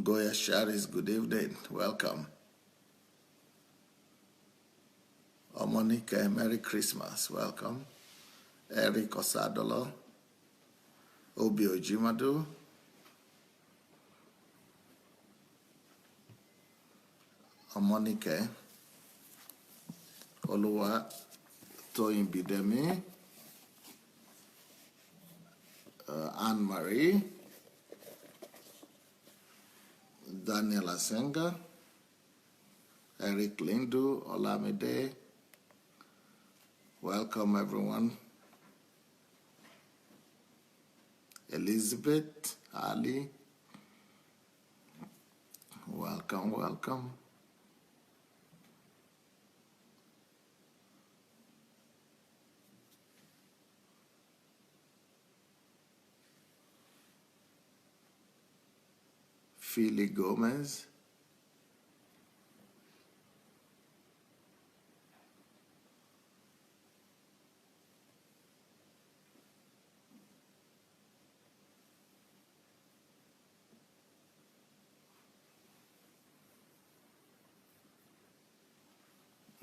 Goya Sharis, good evening. Welcome. Omonika, Merry Christmas. Welcome. Eric Osadolo. Obi Ojimadu. Omonika. Oluwa Toyin Bidemi. Anne-Marie. Daniel Asenga. Eric Lindu. Olamide. Welcome, everyone. Elizabeth Ali. Welcome, welcome. Philly Gomez.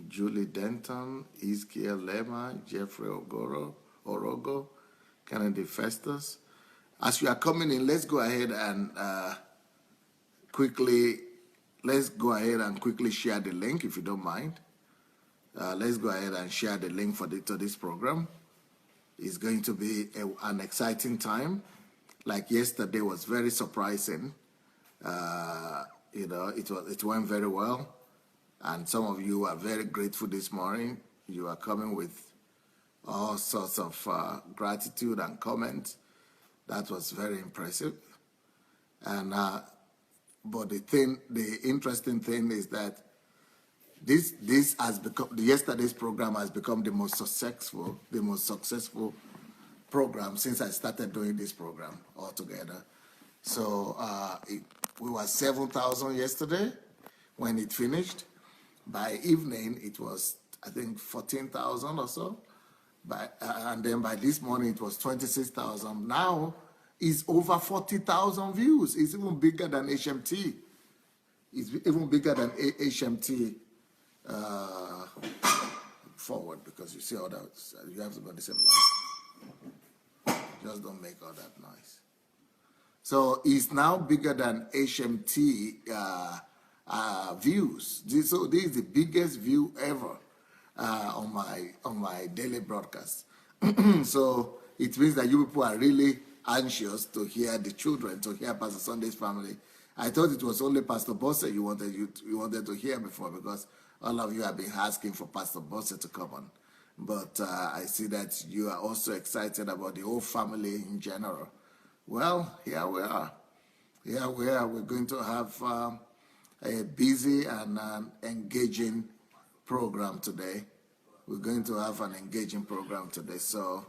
Julie Denton, Iskia Lema, Jeffrey Orogo, Kennedy Festus. As you are coming in, let's go ahead and quickly share the link, if you don't mind. Let's go ahead and share the link to this program. It's going to be an exciting time. Like yesterday was very surprising. It went very well. And some of you are very grateful this morning. You are coming with all sorts of gratitude and comments. That was very impressive. And but the interesting thing is that this has become, yesterday's program has become the most successful program since I started doing this program altogether. So we were 7,000 yesterday when it finished. By evening, it was, I think, 14,000 or so. And then by this morning, it was 26,000. Now, it's over 40,000 views. It's even bigger than HMT. It's even bigger than HMT forward, because you see all that. You have to go the same line. Just don't make all that noise. So it's now bigger than HMT views. So this is the biggest view ever on my daily broadcast. So it means that you people are really anxious to hear the children, to hear Pastor Sunday's family. I thought it was only Pastor Bosse you wanted to hear before, because all of you have been asking for Pastor Bosse to come on. But I see that you are also excited about the whole family in general. Well, here we are. Here we are. We're going to have a busy and engaging program today. We're going to have an engaging program today. So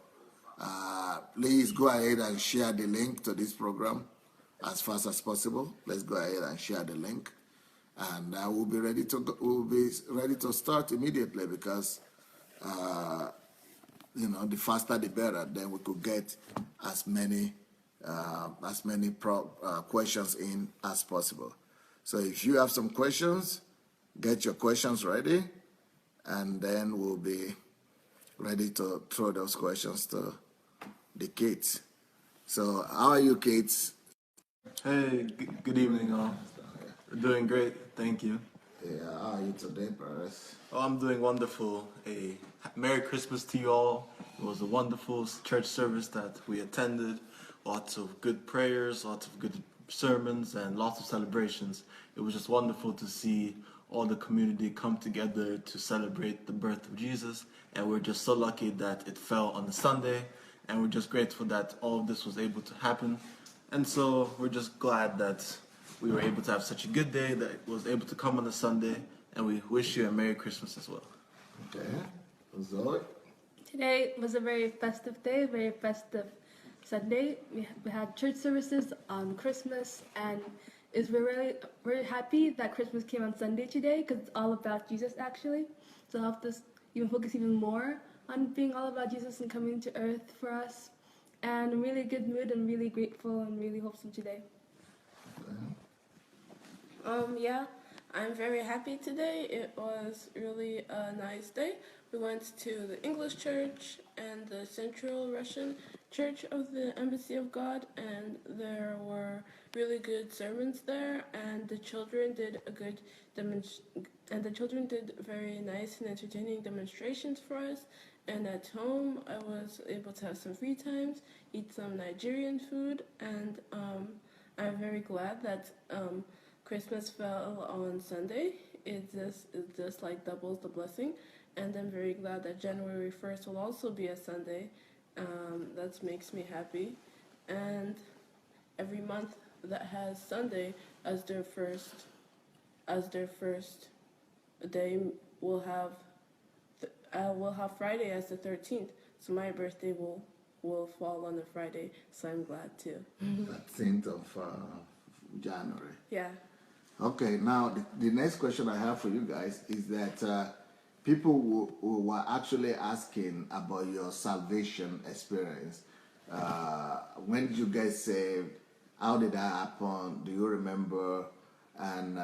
please go ahead and share the link to this program as fast as possible. Let's go ahead and share the link, and we'll be ready to start immediately, because the faster the better. Then we could get as many questions in as possible. So if you have some questions, get your questions ready, and then we'll be ready to throw those questions to the kids. So how are you, kids? Hey, good evening, all. We're doing great, thank you. Yeah, how are you today, PEREZ? Oh, I'm doing wonderful. A Merry Christmas to you all. It was a wonderful church service that we attended. Lots of good prayers, lots of good sermons, and lots of celebrations. It was just wonderful to see all the community come together to celebrate the birth of Jesus, and we're just so lucky that it fell on the Sunday, and we're just grateful that all of this was able to happen. And so we're just glad that we were able to have such a good day, that it was able to come on the Sunday, and we wish you a Merry Christmas as well. Okay. ZOE? Today was a very festive day, very festive Sunday. We had church services on Christmas, and we're really happy that Christmas came on Sunday today, because it's all about Jesus actually. So it helped us even focus even more on being all about Jesus and coming to earth for us. And I'm really good mood and really grateful and really wholesome today. Yeah, I'm very happy today. It was really a nice day. We went to the English church and the Central Russian Church of the Embassy of God, and there were really good sermons there, and the children did a good and the children did very nice and entertaining demonstrations for us. And at home, I was able to have some free times, eat some Nigerian food, and I'm very glad that Christmas fell on Sunday. It just like doubles the blessing, and I'm very glad that January 1st will also be a Sunday. That makes me happy, and every month that has Sunday as their first day will have Friday as the 13th. So my birthday will fall on a Friday. So I'm glad too. 13th of January. Yeah. Okay, now the next question I have for you guys is that people who were actually asking about your salvation experience. When did you guys saved? How did that happen? Do you remember? And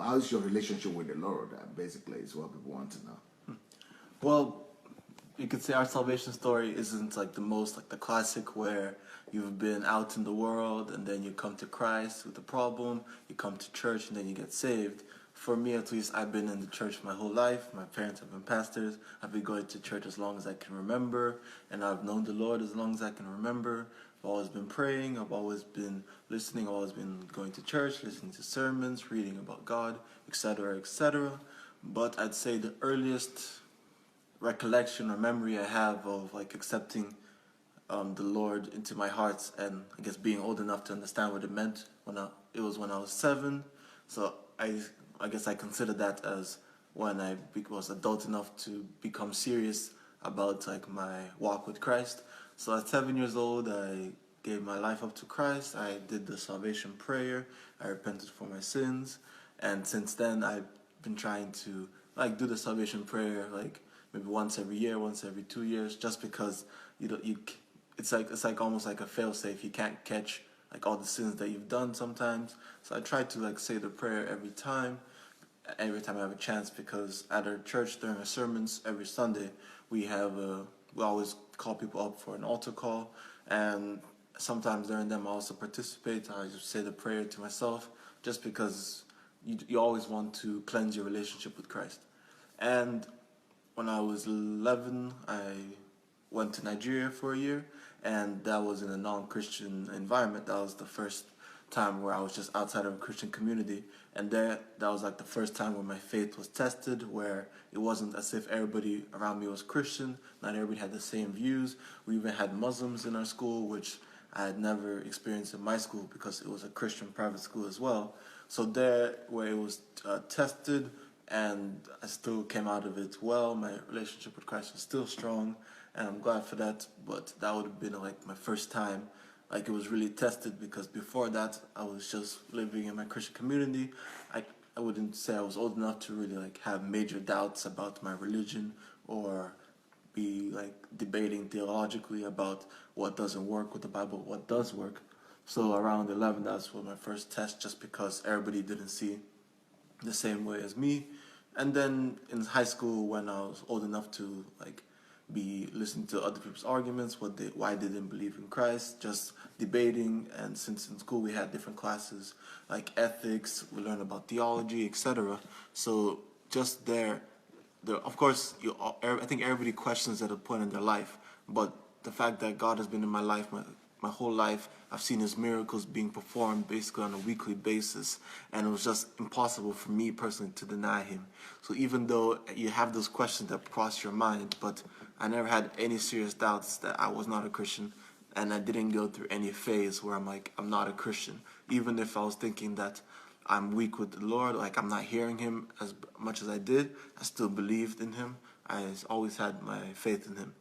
how's your relationship with the Lord? Basically, is what people want to know. Well, you could say our salvation story isn't like the most like the classic where you've been out in the world and then you come to Christ with a problem, you come to church and then you get saved. For me at least, I've been in the church my whole life. My parents have been pastors. I've been going to church as long as I can remember, and I've known the Lord as long as I can remember. I've always been praying, I've always been listening, I've always been going to church, listening to sermons, reading about God, etc., etc. But I'd say the earliest recollection or memory I have of like accepting the Lord into my heart, and I guess being old enough to understand what it meant when I was 7. So I guess I consider that as when I was adult enough to become serious about like my walk with Christ. So at 7 years old, I gave my life up to Christ. I did the salvation prayer. I repented for my sins, and since then I've been trying to like do the salvation prayer like maybe once every year, once every 2 years, just because it's like almost like a fail-safe. You can't catch like all the sins that you've done sometimes. So I try to like say the prayer every time I have a chance, because at our church during our sermons every Sunday we always call people up for an altar call, and sometimes during them I also participate. I just say the prayer to myself, just because you always want to cleanse your relationship with Christ. And when I was 11, I went to Nigeria for a year, and that was in a non-Christian environment. That was the first time where I was just outside of a Christian community, and that was like the first time where my faith was tested, where it wasn't as if everybody around me was Christian. Not everybody had the same views. We even had Muslims in our school, which I had never experienced in my school because it was a Christian private school as well. So there, where it was tested, and I still came out of it well. My relationship with Christ was still strong, and I'm glad for that. But that would have been like my first time, like it was really tested, because before that I was just living in my Christian community. I wouldn't say I was old enough to really like have major doubts about my religion, or be like debating theologically about what doesn't work with the Bible, what does work. So around 11, that's when my first test, just because everybody didn't see the same way as me. And then in high school, when I was old enough to like be listening to other people's arguments, why they didn't believe in Christ, just debating. And since in school we had different classes like ethics, we learned about theology, etc. So just there, of course, I think everybody questions at a point in their life, but the fact that God has been in my life my whole life, I've seen His miracles being performed basically on a weekly basis, and it was just impossible for me personally to deny Him. So even though you have those questions that cross your mind, but I never had any serious doubts that I was not a Christian, and I didn't go through any phase where I'm like, I'm not a Christian. Even if I was thinking that I'm weak with the Lord, like I'm not hearing Him as much as I did, I still believed in Him. I always had my faith in Him.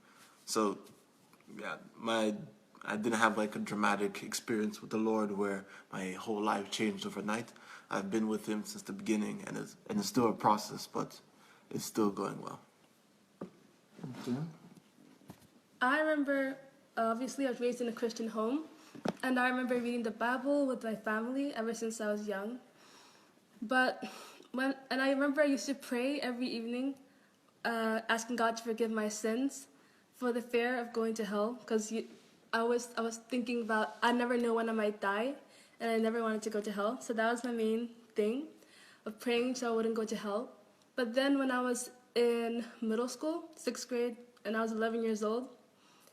So yeah, I didn't have like a dramatic experience with the Lord where my whole life changed overnight. I've been with Him since the beginning, and it's still a process, but it's still going well. Okay. I remember, obviously, I was raised in a Christian home, And I remember reading the Bible with my family ever since I was young. But I remember I used to pray every evening, asking God to forgive my sins for the fear of going to hell. Because I was thinking about, I never know when I might die, and I never wanted to go to hell. So that was my main thing, of praying so I wouldn't go to hell. But then when I was in middle school, 6th grade, and I was 11 years old,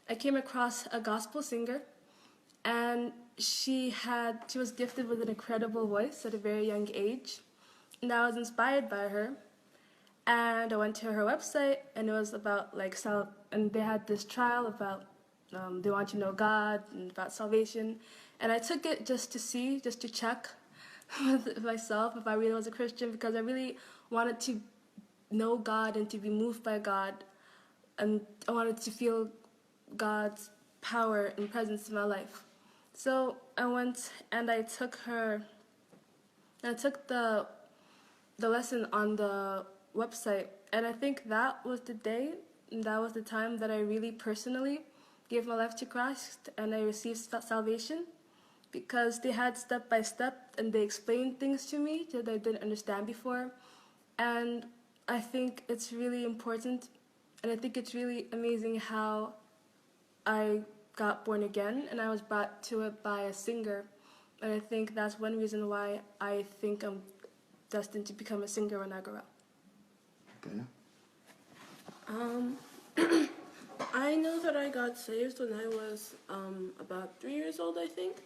I came across a gospel singer, and she was gifted with an incredible voice at a very young age, and I was inspired by her. And I went to her website, and it was about and they had this trial about they want to know God and about salvation, and I took it just to check with myself if I really was a Christian, because I really wanted to know God and to be moved by God, and I wanted to feel God's power and presence in my life. So I went and I took the lesson on the website, and I think that was the day, and that was the time that I really personally gave my life to Christ and I received salvation, because they had step by step and they explained things to me that I didn't understand before. And I think it's really important, and I think it's really amazing how I got born again and I was brought to it by a singer. And I think that's one reason why I think I'm destined to become a singer when I grow up. Okay. I know that I got saved when I was about 3 years old, I think,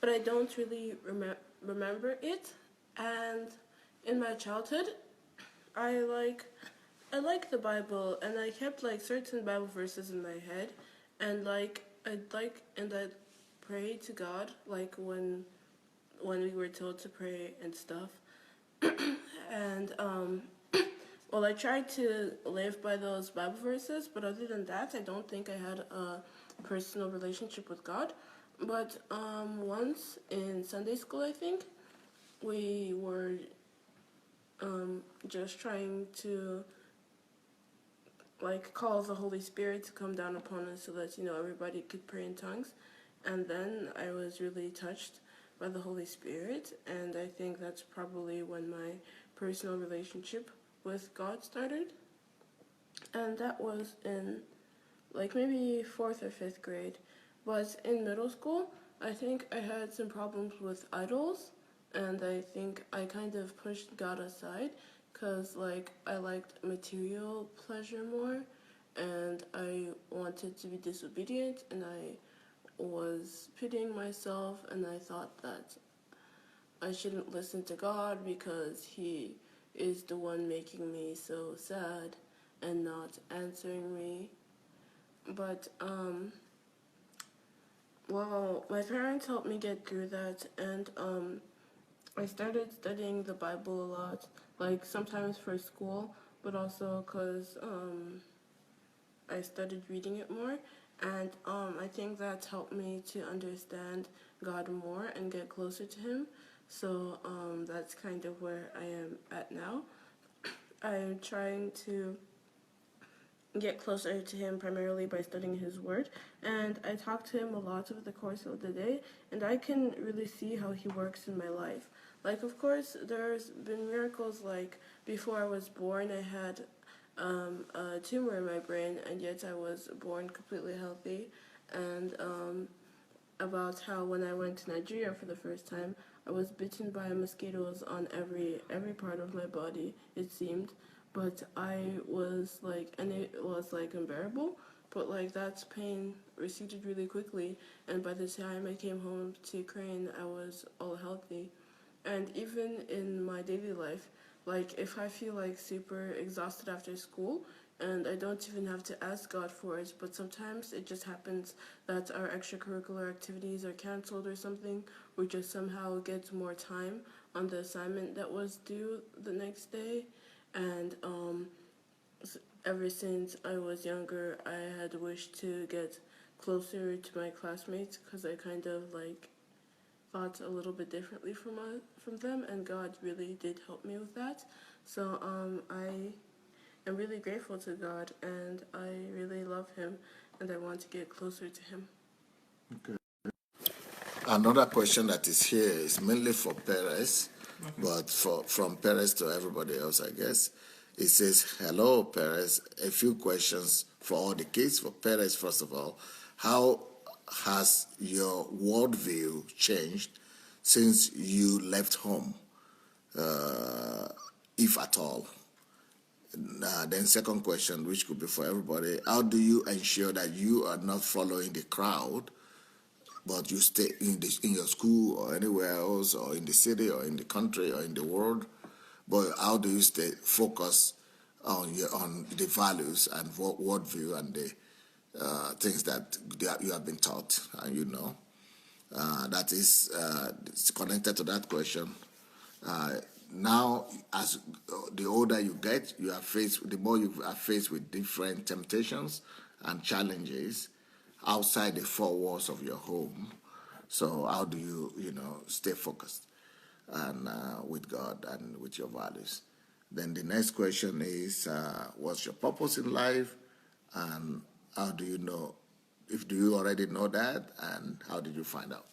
but I don't really remember it. And in my childhood, I like the Bible, and I kept like certain Bible verses in my head, and I'd pray to God like when we were told to pray and stuff. And well, I tried to live by those Bible verses, but other than that, I don't think I had a personal relationship with God. But once in Sunday school, I think, we were just trying to like call the Holy Spirit to come down upon us so that, everybody could pray in tongues. And then I was really touched by the Holy Spirit, and I think that's probably when my personal relationship with God started. And that was in like maybe 4th or 5th grade. But in middle school, I think I had some problems with idols, and I think I kind of pushed God aside because like I liked material pleasure more, and I wanted to be disobedient, and I was pitying myself, and I thought that I shouldn't listen to God because He is the one making me so sad and not answering me. But well, my parents helped me get through that, and I started studying the Bible a lot, like sometimes for school, but also because I started reading it more, and I think that's helped me to understand God more and get closer to Him. So that's kind of where I am at now. I'm trying to get closer to Him primarily by studying His Word, and I talk to Him a lot over the course of the day, and I can really see how He works in my life. Like, of course, there's been miracles, like before I was born, I had a tumor in my brain, and yet I was born completely healthy. And about how when I went to Nigeria for the first time, I was bitten by mosquitoes on every part of my body, it seemed. But I was like, and it was like unbearable, but like that pain receded really quickly, and by the time I came home to Ukraine, I was all healthy. And even in my daily life, like if I feel like super exhausted after school, and I don't even have to ask God for it, but sometimes it just happens that our extracurricular activities are canceled or something, or just somehow get more time on the assignment that was due the next day. And ever since I was younger, I had wished to get closer to my classmates because I kind of like thought a little bit differently from them, and God really did help me with that. So I am really grateful to God, and I really love Him, and I want to get closer to Him. Okay. Another question that is here is mainly for Perez, but from Perez to everybody else, I guess. It says, hello, Perez. A few questions for all the kids. For Perez, first of all, how has your worldview changed since you left home, if at all? Then second question, which could be for everybody, how do you ensure that you are not following the crowd, but you stay in your school or anywhere else, or in the city or in the country or in the world? But how do you stay focused on the values and worldview and the things that you have been taught and you know? That is connected to that question. Now, as the older you get, the more you are faced with different temptations and challenges outside the four walls of your home. So how do you, stay focused and with God and with your values? Then the next question is, what's your purpose in life, and how do you know? Do you already know that, and how did you find out?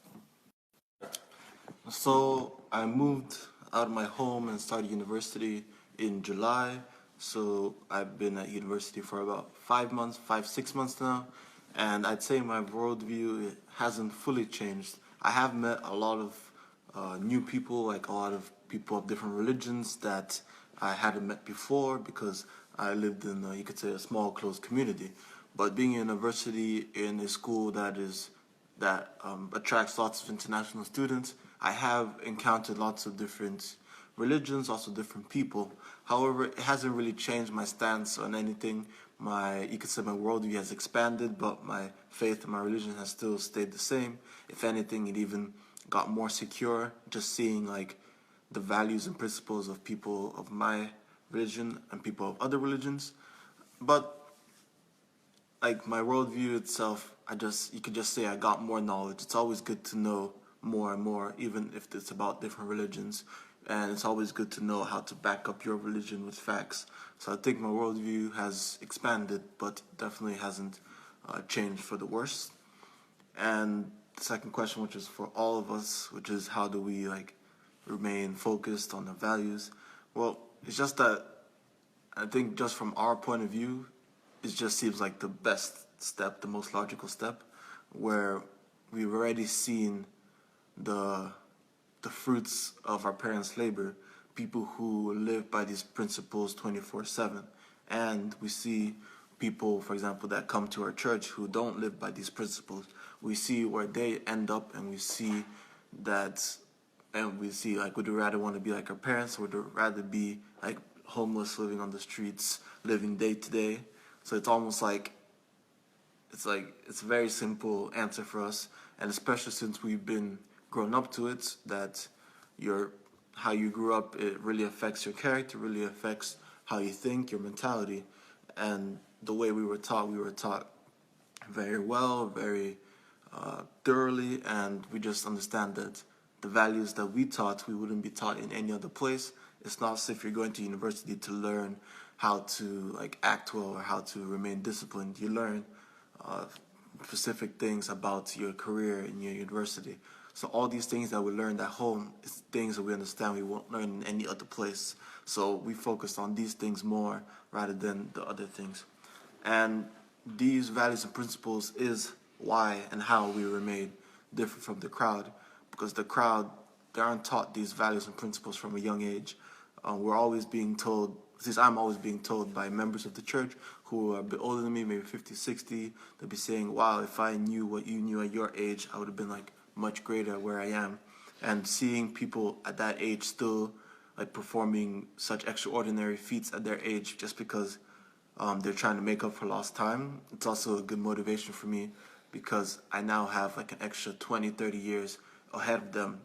So I moved out of my home and started university in July. So I've been at university for about 6 months now. And I'd say my worldview hasn't fully changed. I have met a lot of new people, like a lot of people of different religions that I hadn't met before because I lived in, you could say, a small, closed community. But being in university in a school that attracts lots of international students, I have encountered lots of different religions, also different people. However, it hasn't really changed my stance on anything. You could say my worldview has expanded, but my faith and my religion has still stayed the same. If anything, it even got more secure, just seeing like the values and principles of people of my religion and people of other religions. But like my worldview itself, you could just say I got more knowledge. It's always good to know more and more, even if it's about different religions. And it's always good to know how to back up your religion with facts. So I think my worldview has expanded, but definitely hasn't changed for the worse. And the second question, which is for all of us, which is how do we like remain focused on the values? Well, it's just that I think just from our point of view, it just seems like the best step, the most logical step, where we've already seen the fruits of our parents' labor, people who live by these principles 24/7. And we see people, for example, that come to our church who don't live by these principles. We see where they end up, and we see like, would you rather want to be like our parents, or would you rather be like homeless, living on the streets, living day to day? So it's almost like it's a very simple answer for us, and especially since we've been grown up to it, that how you grew up, it really affects your character, really affects how you think, your mentality. And the way we were taught very well, very thoroughly, and we just understand that the values that we taught, we wouldn't be taught in any other place. It's not as if you're going to university to learn how to like act well or how to remain disciplined. You learn specific things about your career in your university. So all these things that we learned at home is things that we understand we won't learn in any other place. So we focus on these things more rather than the other things. And these values and principles is why and how we remain different from the crowd. Because the crowd, they aren't taught these values and principles from a young age. We're always being told, since I'm always being told by members of the church who are a bit older than me, maybe 50, 60, they'll be saying, wow, if I knew what you knew at your age, I would have been like much greater where I am. And seeing people at that age still like performing such extraordinary feats at their age just because they're trying to make up for lost time, it's also a good motivation for me, because I now have like an extra 20, 30 years ahead of them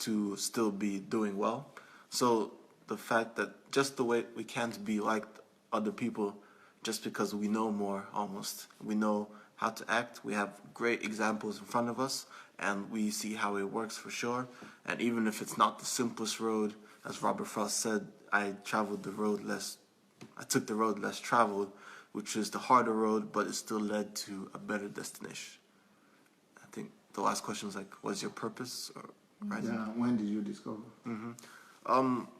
to still be doing well. So the fact that just the way we can't be like other people just because we know more, almost. We know how to act. We have great examples in front of us, and we see how it works for sure. And even if it's not the simplest road, as Robert Frost said, I took the road less traveled, which is the harder road, but it still led to a better destination. I think they'll ask questions like, "What's your purpose?" Or right. Yeah. When did you discover?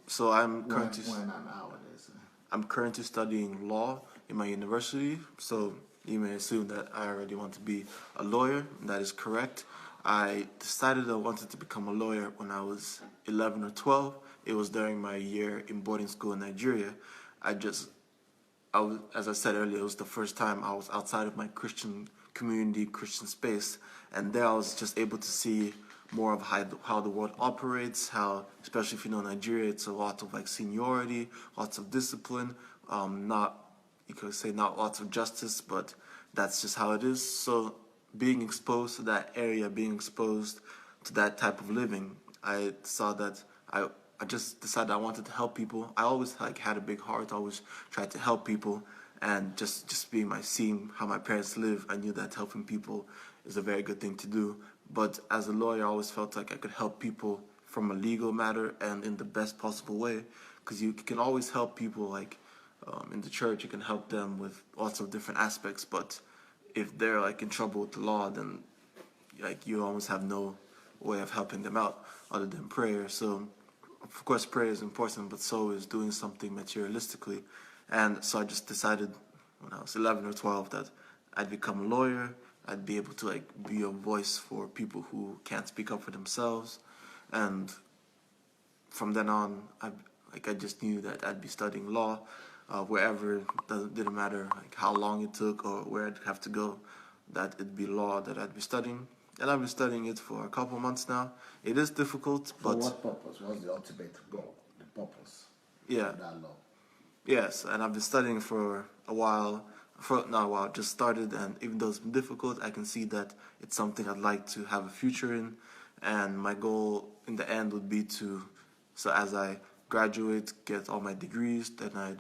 So I'm currently When and nowadays. I'm currently studying law in my university. So you may assume that I already want to be a lawyer. That is correct. I decided I wanted to become a lawyer when I was 11 or 12. It was during my year in boarding school in Nigeria. I was, as I said earlier, it was the first time I was outside of my Christian community, Christian space, and there I was just able to see more of how the world operates, how, especially if you know Nigeria, it's a lot of like seniority, lots of discipline, you could say not lots of justice, but that's just how it is. So being exposed to that area, being exposed to that type of living, I saw that I just decided I wanted to help people. I always like had a big heart, always tried to help people, and just seeing how my parents live, I knew that helping people is a very good thing to do. But as a lawyer, I always felt like I could help people from a legal matter and in the best possible way, because you can always help people like in the church. You can help them with lots of different aspects, but if they're like in trouble with the law, then like you almost have no way of helping them out other than prayer. So of course prayer is important, but so is doing something materialistically. And so I just decided when I was 11 or 12 that I'd become a lawyer. I'd be able to like be a voice for people who can't speak up for themselves. And from then on, I just knew that I'd be studying law wherever. Didn't matter like how long it took or where I'd have to go, that it'd be law that I'd be studying. And I've been studying it for a couple months now. It is difficult, For but what purpose? What's the ultimate goal? The purpose yeah, of that law? yes. And I've been studying for a while. For not a while, just started, and even though it's been difficult, I can see that it's something I'd like to have a future in. And my goal in the end would be so as I graduate, get all my degrees, then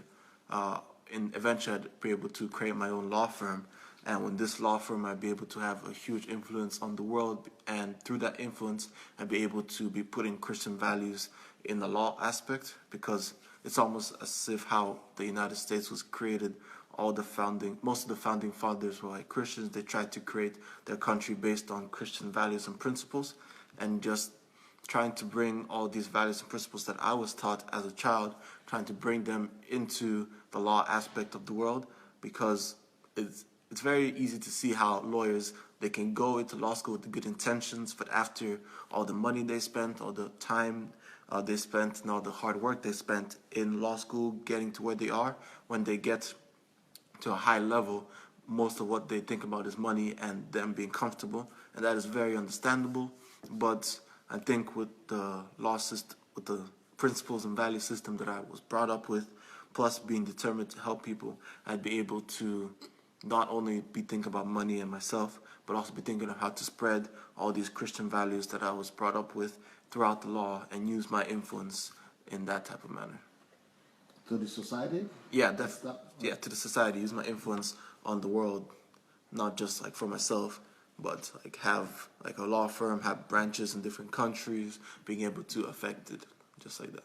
eventually I'd be able to create my own law firm. And with this law firm, I'd be able to have a huge influence on the world. And through that influence, I'd be able to be putting Christian values in the law aspect, because it's almost as if how the United States was created. Most of the founding fathers were like Christians. They tried to create their country based on Christian values and principles, and just trying to bring all these values and principles that I was taught as a child, trying to bring them into the law aspect of the world, because it's very easy to see how lawyers, they can go into law school with the good intentions, but after all the money they spent, all the time they spent, and all the hard work they spent in law school getting to where they are, when they get to a high level, most of what they think about is money and them being comfortable, and that is very understandable. But I think with the law system, with the principles and value system that I was brought up with, plus being determined to help people, I'd be able to not only be thinking about money and myself, but also be thinking of how to spread all these Christian values that I was brought up with throughout the law, and use my influence in that type of manner. To the society? Yeah, to the society, use my influence on the world, not just like for myself, but like have like a law firm, have branches in different countries, being able to affect it, just like that.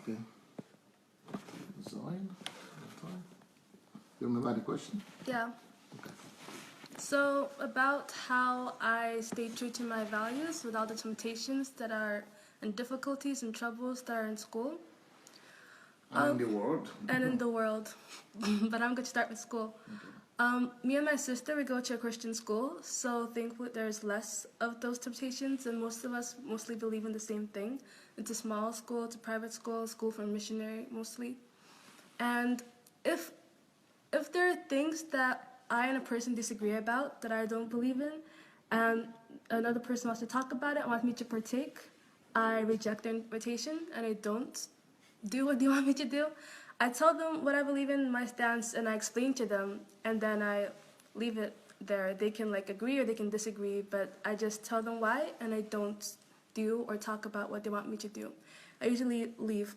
Okay. ZOE? You remember the question? Yeah. Okay. So about how I stay true to my values with all the temptations that are and difficulties and troubles that are in school. And in the world? And in the world. But I'm going to start with school. Okay. Me and my sister, we go to a Christian school, so thankfully there's less of those temptations, and most of us mostly believe in the same thing. It's a small school, it's a private school for a missionary mostly. And if there are things that I and a person disagree about, that I don't believe in, and another person wants to talk about it, wants me to partake, I reject their invitation and I don't do what they want me to do. I tell them what I believe in, my stance, and I explain to them, and then I leave it there. They can like agree or they can disagree, but I just tell them why, and I don't do or talk about what they want me to do. I usually leave.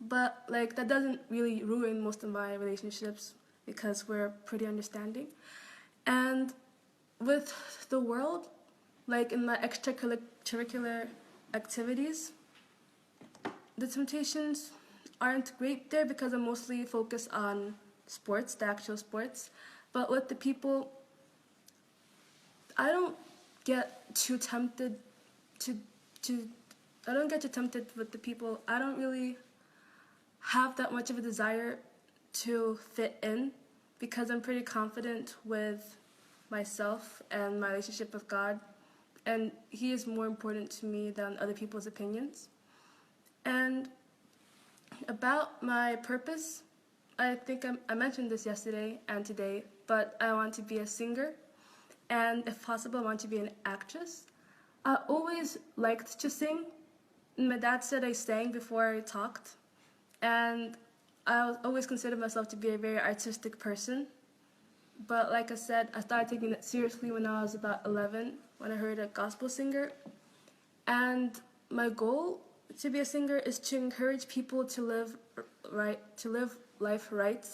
But like that doesn't really ruin most of my relationships, because we're pretty understanding. And with the world, like in my extracurricular activities, the temptations aren't great there because I'm mostly focused on sports, the actual sports. But with the people, I don't get too tempted to I don't get too tempted with the people. I don't really have that much of a desire to fit in because I'm pretty confident with myself and my relationship with God, and He is more important to me than other people's opinions. And about my purpose, I think I mentioned this yesterday and today, but I want to be a singer, and if possible, I want to be an actress. I always liked to sing. My dad said I sang before I talked, and I always considered myself to be a very artistic person. But like I said, I started taking it seriously when I was about 11, when I heard a gospel singer. And my goal to be a singer is to encourage people to live right, to live life right,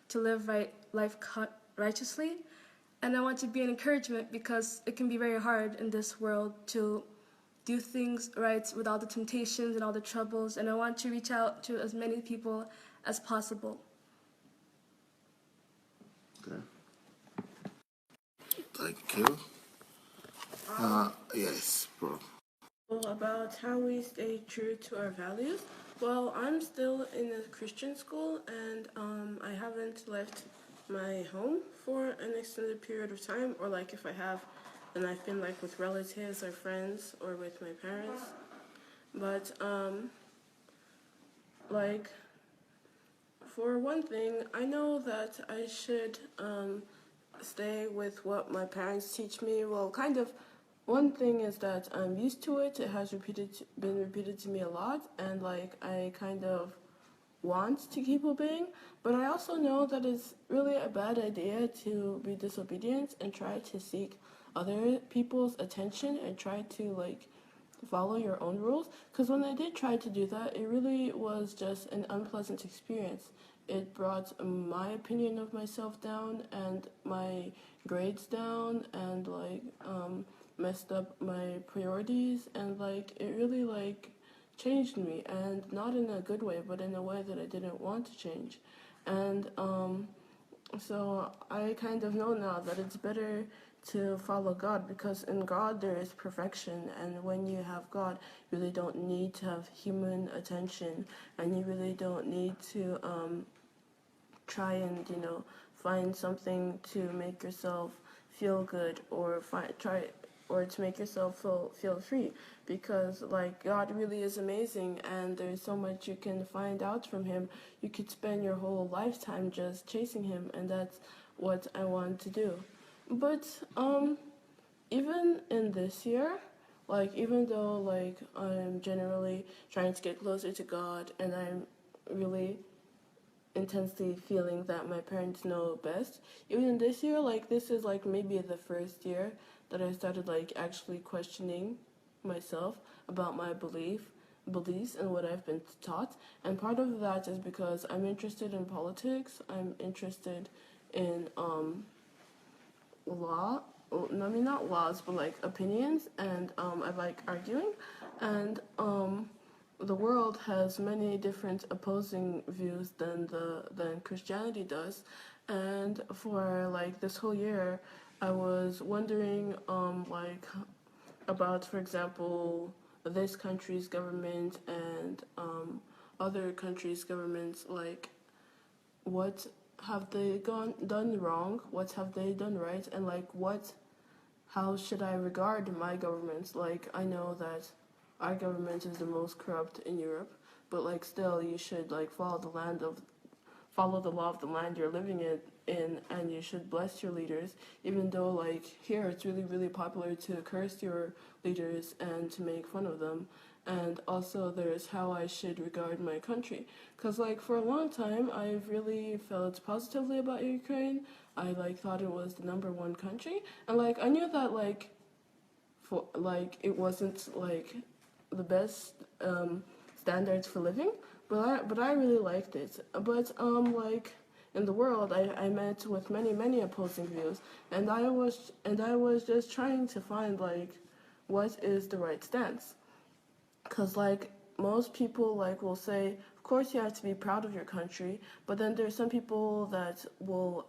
to live life righteously. And I want to be an encouragement because it can be very hard in this world to do things right with all the temptations and all the troubles. And I want to reach out to as many people as possible. Okay. Thank you. Yes, bro. Well, about how we stay true to our values. Well, I'm still in a Christian school, and I haven't left my home for an extended period of time, or like if I have, then I've been like with relatives or friends or with my parents. But like for one thing, I know that I should stay with what my parents teach me. Well, kind of. One thing is that I'm used to it. It has been repeated to me a lot, and like I kind of want to keep obeying. But I also know that it's really a bad idea to be disobedient and try to seek other people's attention and try to like follow your own rules. Because when I did try to do that, it really was just an unpleasant experience. It brought my opinion of myself down and my grades down, and like messed up my priorities, and like it really like changed me, and not in a good way, but in a way that I didn't want to change. And so I kind of know now that it's better to follow God, because in God there is perfection, and when you have God, you really don't need to have human attention, and you really don't need to try and find something to make yourself feel good, or to make yourself feel free, because like God really is amazing, and there's so much you can find out from Him. You could spend your whole lifetime just chasing Him, and that's what I want to do. But even in this year, like even though like I'm generally trying to get closer to God, and I'm really intensely feeling that my parents know best, even this year, like this is like maybe the first year that I started like actually questioning myself about my beliefs and what I've been taught. And part of that is because I'm interested in politics. I'm interested in law. I mean, not laws, but like opinions, and I like arguing. And the world has many different opposing views than Christianity does. And for like this whole year, I was wondering like about, for example, this country's government and other countries' governments, like what have they done wrong, what have they done right, and like how should I regard my governments? Like I know that our government is the most corrupt in Europe, but like still you should like follow the law of the land you're living in, and you should bless your leaders, even though like here it's really, really popular to curse your leaders and to make fun of them. And also there's how I should regard my country, because like for a long time I've really felt positively about Ukraine. I like thought it was the #1 country, and like I knew that like for like it wasn't like the best standards for living, but I really liked it. But like in the world, I met with many opposing views, and I was just trying to find like what is the right stance, because like most people like will say, of course you have to be proud of your country, but then there's some people that will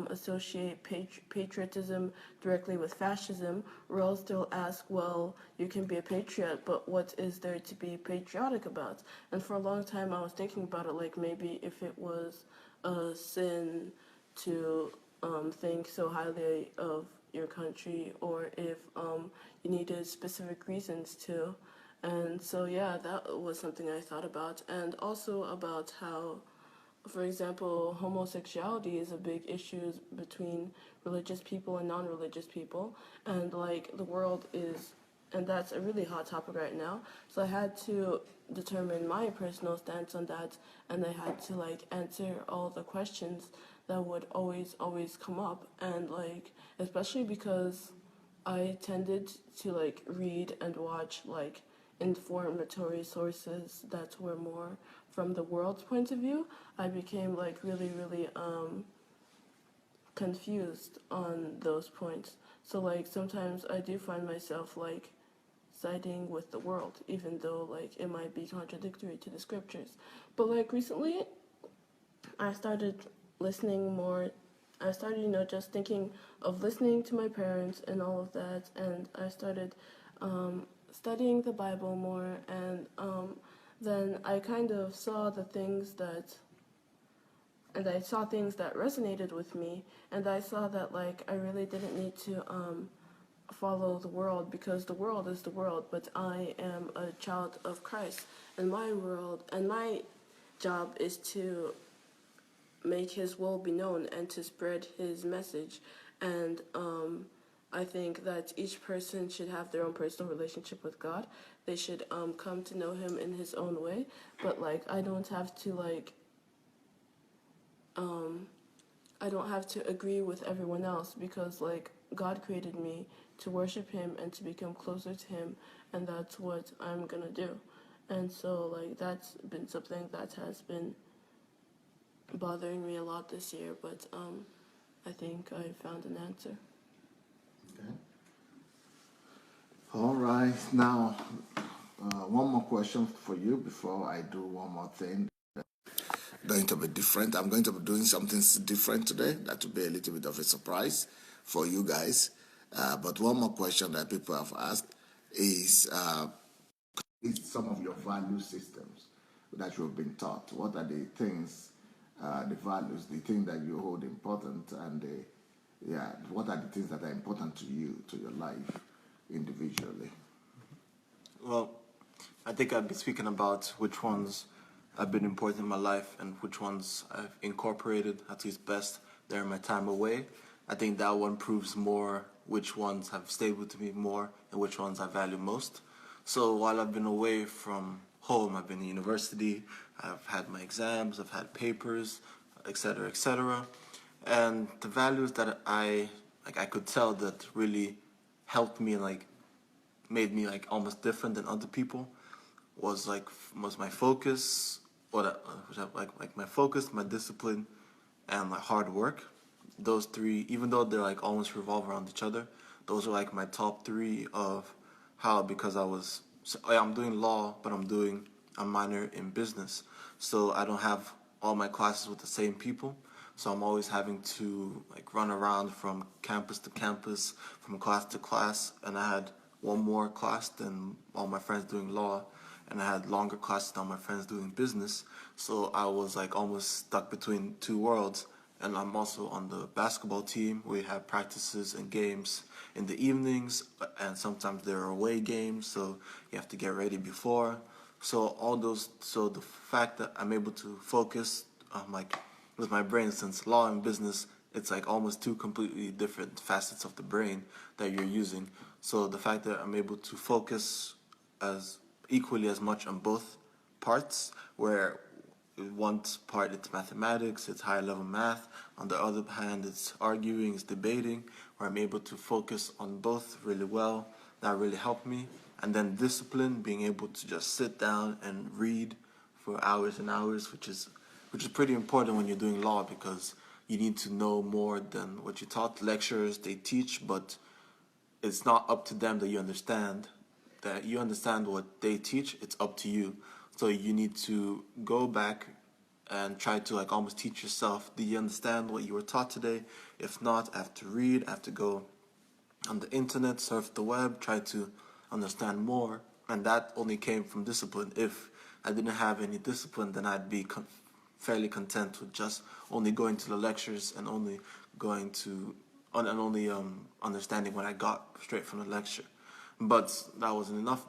associate patriotism directly with fascism, or else they'll ask, well, you can be a patriot, but what is there to be patriotic about? And for a long time I was thinking about it, like maybe if it was a sin to think so highly of your country, or if you needed specific reasons to. And so yeah, that was something I thought about. And also about how, for example, homosexuality is a big issue between religious people and non-religious people, and like the world is, and that's a really hot topic right now. So I had to determine my personal stance on that, and I had to like answer all the questions that would always come up, and like especially because I tended to like read and watch like informatory sources that were more from the world's point of view. I became like really confused on those points. So like sometimes I do find myself like siding with the world, even though like it might be contradictory to the scriptures. But like recently I started listening more. I started, just thinking of listening to my parents and all of that, and I started studying the Bible more, and then I kind of saw I saw things that resonated with me, and I saw that like I really didn't need to follow the world, because the world is the world, but I am a child of Christ, and my job is to make his will be known and to spread his message. And I think that each person should have their own personal relationship with God. They should come to know him in his own way, but like I don't have to agree with everyone else, because like God created me to worship him and to become closer to him, and that's what I'm gonna do. And so like that's been something that has been bothering me a lot this year, but I think I found an answer. Okay. All right. Now, one more question for you before I do one more thing. Going to be different. I'm going to be doing something different today. That will be a little bit of a surprise for you guys. But one more question that people have asked is some of your value systems that you've been taught. What are the things, the values, the things that you hold important, and what are the things that are important to you, to your life individually? Well, I think I'd be speaking about which ones have been important in my life and which ones I've incorporated at least best during my time away. I think that one proves more which ones have stayed with me more and which ones I value most. So while I've been away from home, I've been in university, I've had my exams, I've had papers, etc., etc. And the values that I could tell that really helped me and like made me like almost different than other people was my focus, my focus, my discipline, and my hard work. Those three, even though they're like almost revolve around each other, those are like my top three of how, because I'm doing law, but I'm doing a minor in business, so I don't have all my classes with the same people. So I'm always having to like run around from campus to campus, from class to class, and I had one more class than all my friends doing law, and I had longer classes than all my friends doing business. So I was like almost stuck between two worlds. And I'm also on the basketball team. We have practices and games in the evenings, and sometimes there are away games, so you have to get ready before. So the fact that I'm able to focus, like with my brain, since law and business, it's like almost two completely different facets of the brain that you're using. So the fact that I'm able to focus as equally as much on both parts, where one part it's mathematics, it's higher level math. On the other hand, it's arguing, it's debating, where I'm able to focus on both really well. That really helped me. And then discipline, being able to just sit down and read for hours and hours, which is pretty important when you're doing law, because you need to know more than what you taught. Lecturers, they teach, but it's not up to them that you understand what they teach. It's up to you. So you need to go back and try to like almost teach yourself, do you understand what you were taught today? If not, I have to read, I have to go on the internet, surf the web, try to understand more. And that only came from discipline. If I didn't have any discipline, then I'd be fairly content with just only going to the lectures and only going to and only understanding what I got straight from the lecture. But that wasn't enough.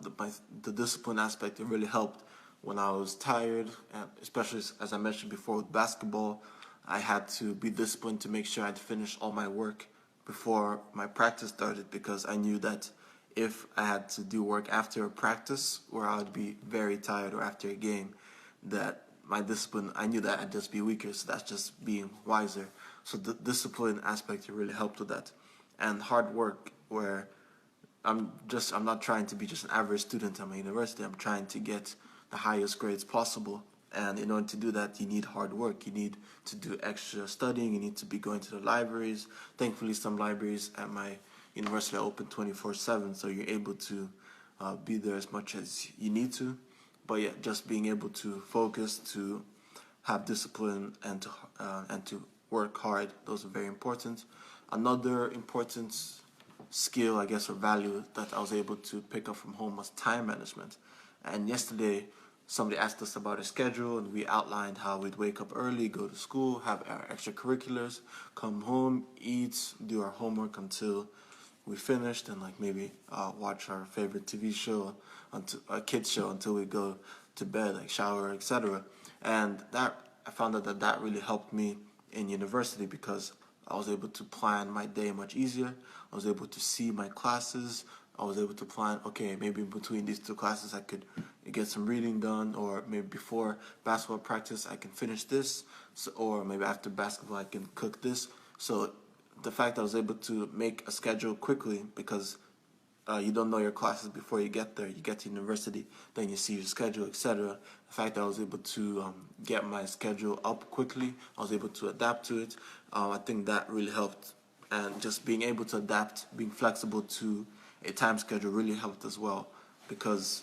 The discipline aspect, it really helped when I was tired, and especially as I mentioned before with basketball. I had to be disciplined to make sure I'd finish all my work before my practice started, because I knew that if I had to do work after a practice where I would be very tired, or after a game, that my discipline, I knew that I'd just be weaker. So that's just being wiser. So the discipline aspect, it really helped with that. And hard work, where I'm not trying to be just an average student at my university. I'm trying to get the highest grades possible. And in order to do that, you need hard work. You need to do extra studying. You need to be going to the libraries. Thankfully, some libraries at my university are open 24/7, so you're able to be there as much as you need to. But yeah, just being able to focus, to have discipline, and to work hard, those are very important. Another important skill, I guess, or value that I was able to pick up from home was time management. And yesterday, somebody asked us about our schedule, and we outlined how we'd wake up early, go to school, have our extracurriculars, come home, eat, do our homework until we finished, and like maybe watch our favorite TV show, until a kids show, until we go to bed, like shower, etc. And that I found out that really helped me in university, because I was able to plan my day much easier. I was able to see my classes. I was able to plan, okay, maybe between these two classes I could get some reading done, or maybe before basketball practice I can finish this, so, or maybe after basketball I can cook this. So the fact that I was able to make a schedule quickly, because you don't know your classes before you get there. You get to university, then you see your schedule, etc. The fact that I was able to get my schedule up quickly, I was able to adapt to it. I think that really helped. And just being able to adapt, being flexible to a time schedule really helped as well. Because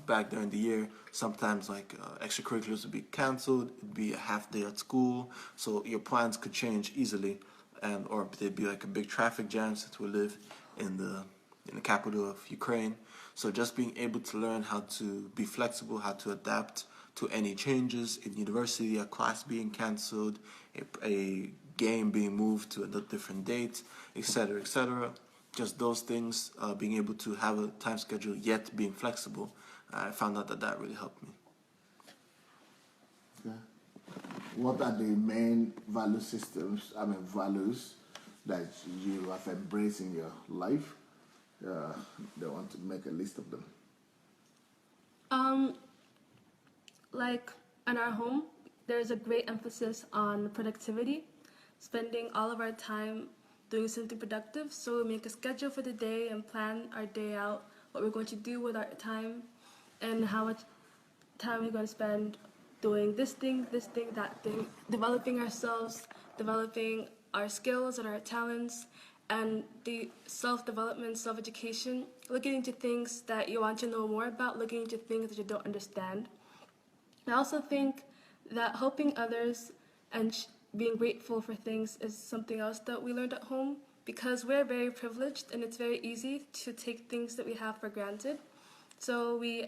back during the year, sometimes like extracurriculars would be canceled, it'd be a half day at school, so your plans could change easily, and or there'd be like a big traffic jam, since we live in the capital of Ukraine. So just being able to learn how to be flexible, how to adapt to any changes in university, a class being canceled, a game being moved to a different date, etc., etc. Just those things, being able to have a time schedule yet being flexible, I found out that really helped me. Okay. What are the main values that you have embraced in your life? They want to make a list of them. Like in our home, there's a great emphasis on productivity, spending all of our time doing something productive. So we make a schedule for the day and plan our day out, what we're going to do with our time, and how much time we're going to spend doing this thing, that thing, developing ourselves, developing our skills and our talents, and the self-development, self-education, looking into things that you want to know more about, looking into things that you don't understand. I also think that helping others and being grateful for things is something else that we learned at home, because we're very privileged and it's very easy to take things that we have for granted. So we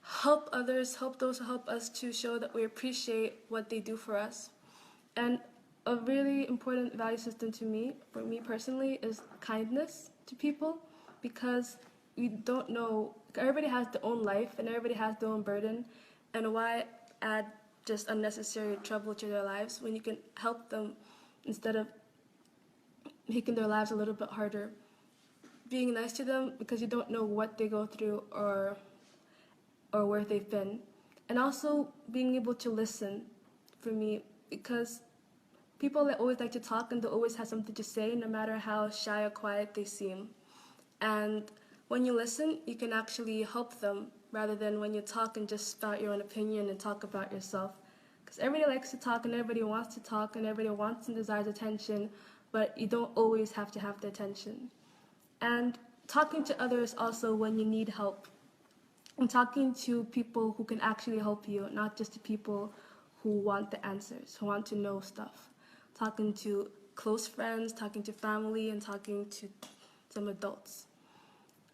help others, help those who help us, to show that we appreciate what they do for us. And a really important value system to me, for me personally, is kindness to people, because we don't know, everybody has their own life and everybody has their own burden, and why add just unnecessary trouble to their lives when you can help them instead of making their lives a little bit harder. Being nice to them, because you don't know what they go through or where they've been. And also being able to listen, for me, because people that always like to talk and they always have something to say, no matter how shy or quiet they seem. And when you listen, you can actually help them, rather than when you talk and just spout your own opinion and talk about yourself. Because everybody likes to talk and everybody wants to talk and everybody wants and desires attention, but you don't always have to have the attention. And talking to others also when you need help. And talking to people who can actually help you, not just to people who want the answers, who want to know stuff. Talking to close friends, talking to family, and talking to some adults.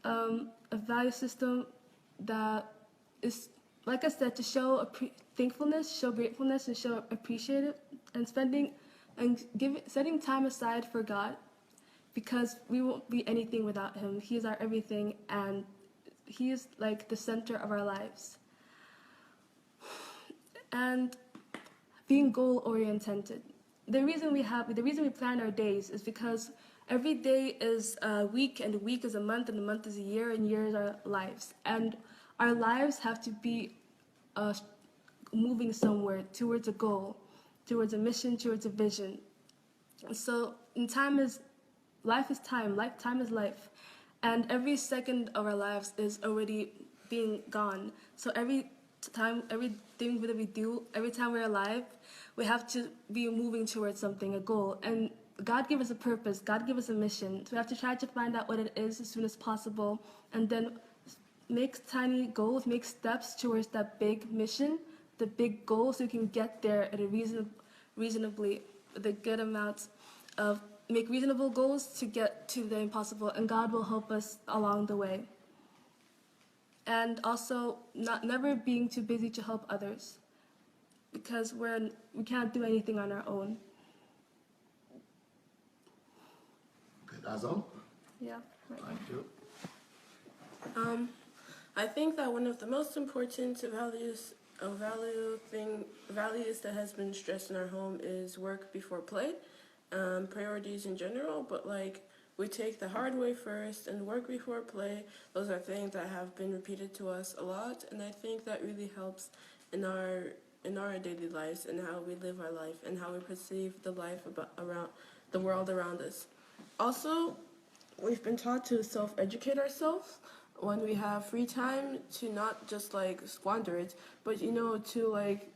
A value system that is, like I said, to show thankfulness, show gratefulness, and show appreciation, and setting time aside for God, because we won't be anything without Him. He is our everything, and He is like the center of our lives. And being goal-oriented. The reason we plan our days is because every day is a week, and a week is a month, and a month is a year, and years are lives. And our lives have to be moving somewhere towards a goal, towards a mission, towards a vision. So life is time, time is life. And every second of our lives is already being gone. So everything that we do, every time we're alive, we have to be moving towards something, a goal. And God gave us a purpose, God gave us a mission. So we have to try to find out what it is as soon as possible, and then make tiny goals, make steps towards that big mission, the big goal, so we can get there at a reasonably, with a good amount of, make reasonable goals to get to the impossible, and God will help us along the way. And also, never being too busy to help others, because we can't do anything on our own. Okay, that's all. Yeah. Right. Thank you. I think that one of the most important values that has been stressed in our home is work before play, priorities in general, but like we take the hard way first and work before play. Those are things that have been repeated to us a lot, and I think that really helps in our daily lives and how we live our life and how we perceive the life around the world around us. Also, we've been taught to self-educate ourselves when we have free time, to not just like squander it, but to like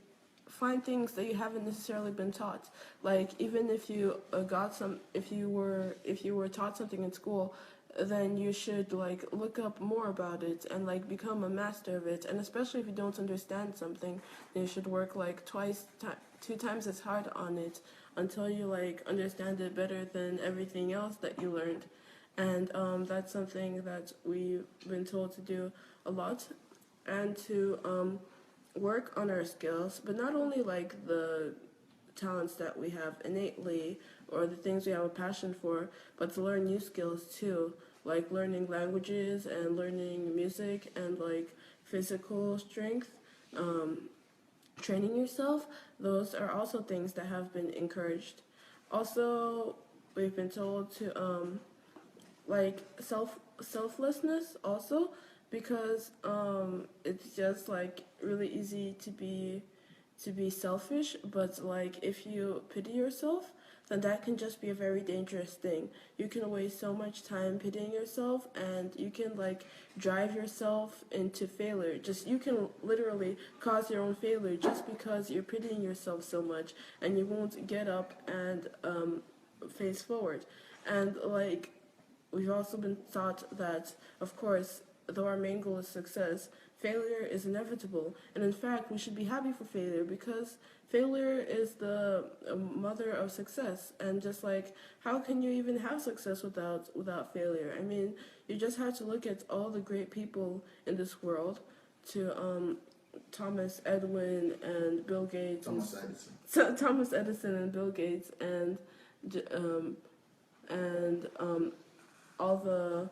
find things that you haven't necessarily been taught. Like even if you were taught something in school, then you should like look up more about it and like become a master of it. And especially if you don't understand something, then you should work like 2 times as hard on it until you like understand it better than everything else that you learned. And that's something that we've been told to do a lot, and to work on our skills, but not only like the talents that we have innately or the things we have a passion for, but to learn new skills too, like learning languages and learning music and like physical strength, training yourself. Those are also things that have been encouraged. Also, we've been told to like selflessness also, because it's just like really easy to be selfish, but like if you pity yourself, then that can just be a very dangerous thing. You can waste so much time pitying yourself, and you can like drive yourself into failure. You can literally cause your own failure just because you're pitying yourself so much, and you won't get up and face forward. And like we've also been taught that, of course, though our main goal is success, failure is inevitable. And in fact, we should be happy for failure, because failure is the mother of success. And just like, how can you even have success without failure? I mean, you just have to look at all the great people in this world, to Thomas Edison and Bill Gates. Thomas Edison and Bill Gates, and all the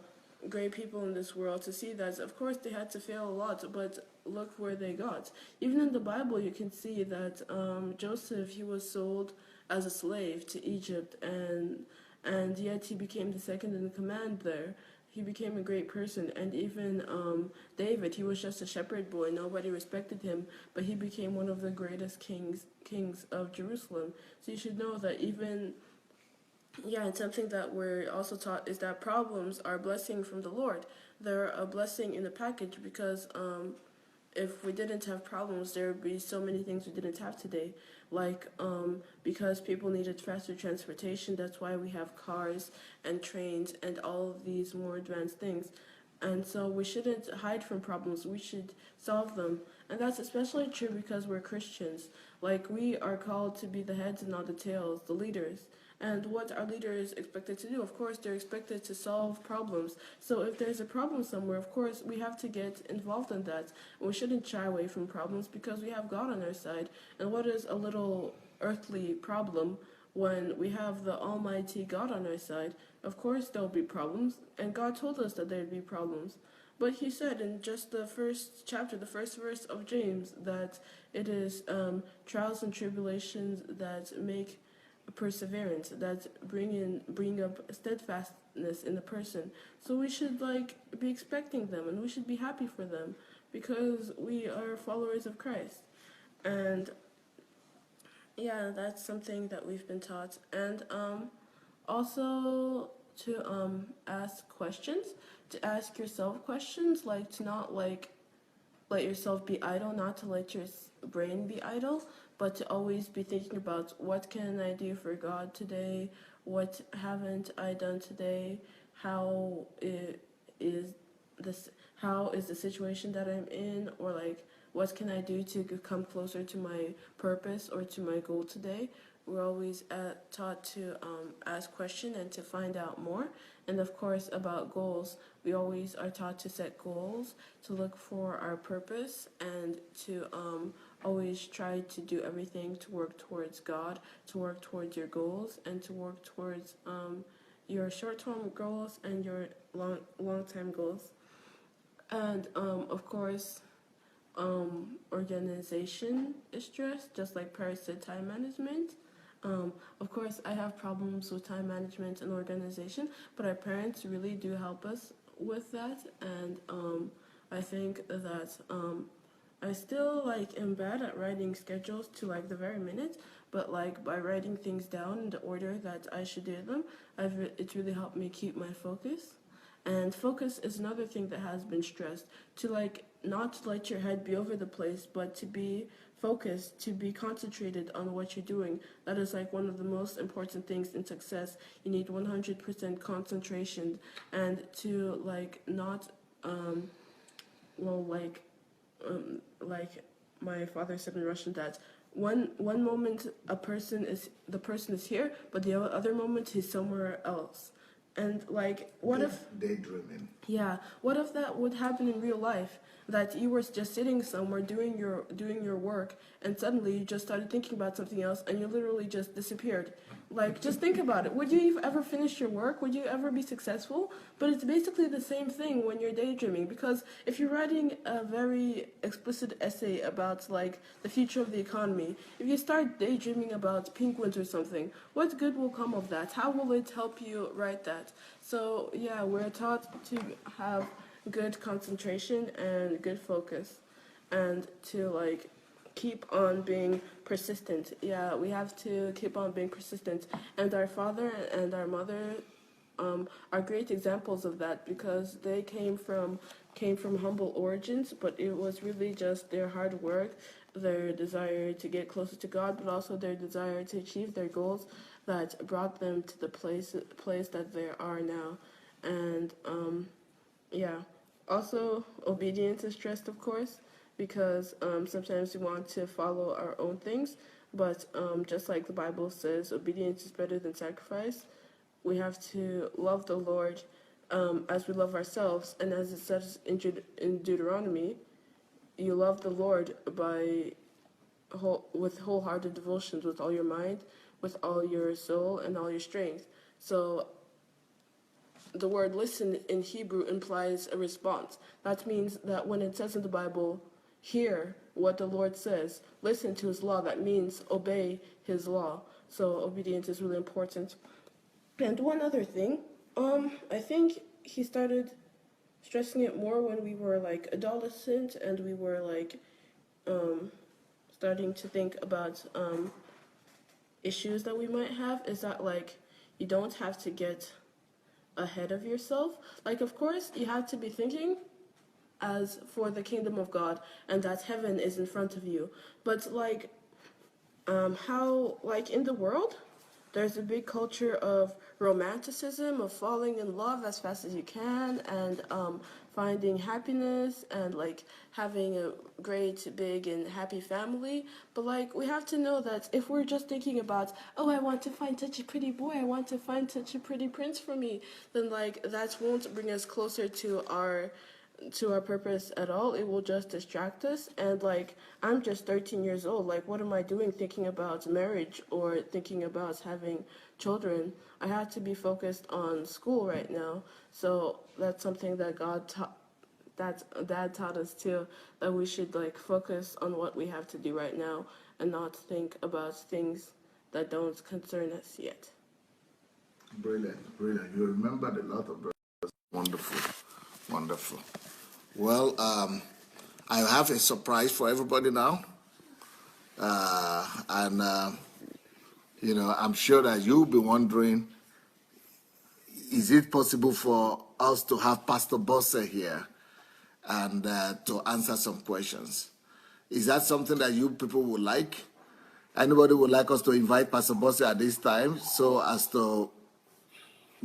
great people in this world, to see that of course they had to fail a lot, but look where they got. Even in the Bible you can see that Joseph, he was sold as a slave to Egypt, and yet he became the second in command there. He became a great person. And even David, he was just a shepherd boy, nobody respected him, but he became one of the greatest kings of Jerusalem. So you should know that even and something that we're also taught is that problems are a blessing from the Lord. They're a blessing in the package, because if we didn't have problems, there would be so many things we didn't have today. Like, because people needed faster transportation, that's why we have cars and trains and all of these more advanced things. And so we shouldn't hide from problems, we should solve them. And that's especially true because we're Christians. Like, we are called to be the heads and not the tails, the leaders. And what are leaders expected to do? Of course, they're expected to solve problems. So if there's a problem somewhere, of course, we have to get involved in that. And we shouldn't shy away from problems because we have God on our side. And what is a little earthly problem when we have the Almighty God on our side? Of course, there'll be problems. And God told us that there'd be problems. But he said in just the first chapter, the first verse of James, that it is trials and tribulations that make perseverance, that bring up steadfastness in the person. So we should be expecting them, and we should be happy for them because we are followers of Christ. And yeah, that's something that we've been taught. And also to ask questions, to ask yourself questions, to not let yourself be idle, not to let your brain be idle, but to always be thinking about what can I do for God today, what haven't I done today, how is the situation that I'm in, or what can I do to come closer to my purpose or to my goal today. We're always taught to ask questions and to find out more. And of course, about goals, we always are taught to set goals, to look for our purpose, and to always try to do everything to work towards God, to work towards your goals, and to work towards your short-term goals and your long-term goals. And of course, organization is stressed, just like PEREZ said, time management. Of course, I have problems with time management and organization, but our parents really do help us with that. And I think that I still am bad at writing schedules to the very minute, but by writing things down in the order that I should do them, it's really helped me keep my focus. And focus is another thing that has been stressed, to not to let your head be over the place, but to be focused, to be concentrated on what you're doing. That is one of the most important things in success. You need 100% concentration, and to not like my father said in Russian, that one moment the person is here, but the other moment he's somewhere else. And what if daydreaming? Yeah, what if that would happen in real life? That you were just sitting somewhere doing your work, and suddenly you just started thinking about something else, and you literally just disappeared. Just think about it. Would you ever finish your work? Would you ever be successful? But it's basically the same thing when you're daydreaming, because if you're writing a very explicit essay about the future of the economy, if you start daydreaming about penguins or something, what good will come of that? How will it help you write that? So yeah, we're taught to have good concentration and good focus, and to keep on being persistent. Yeah, we have to keep on being persistent. And our father and our mother are great examples of that, because they came from humble origins, but it was really just their hard work, their desire to get closer to God, but also their desire to achieve their goals that brought them to the place that they are now. And yeah, also obedience is stressed, of course, because sometimes we want to follow our own things, but just like the Bible says, obedience is better than sacrifice. We have to love the Lord as we love ourselves, and as it says in Deuteronomy, you love the Lord with wholehearted devotions, with all your mind, with all your soul, and all your strength. So the word listen in Hebrew implies a response. That means that when it says in the Bible, hear what the Lord says, listen to his law, that means obey his law. So obedience is really important. And one other thing, I think he started stressing it more when we were adolescent, and we were starting to think about issues that we might have, is that you don't have to get ahead of yourself. Of course, you have to be thinking as for the kingdom of God, and that heaven is in front of you. But how in the world, there's a big culture of romanticism, of falling in love as fast as you can, and finding happiness and like having a great, big, and happy family. But like we have to know that if we're just thinking about, oh, I want to find such a pretty boy, I want to find such a pretty prince for me, then like that won't bring us closer to our purpose at all. It will just distract us. And like I'm just 13 years old. Like what am I doing thinking about marriage or thinking about having children? I have to be focused on school right now. So that's something that God taught, that Dad taught us too, that we should like focus on what we have to do right now and not think about things that don't concern us yet. Brilliant, brilliant. You remembered a lot of brothers. Wonderful, wonderful. Well, I have a surprise for everybody now. You know, I'm sure that you'll be wondering, is it possible for us to have Pastor Bosse here and to answer some questions? Is that something that you people would like? Anybody would like us to invite Pastor Bosse at this time so as to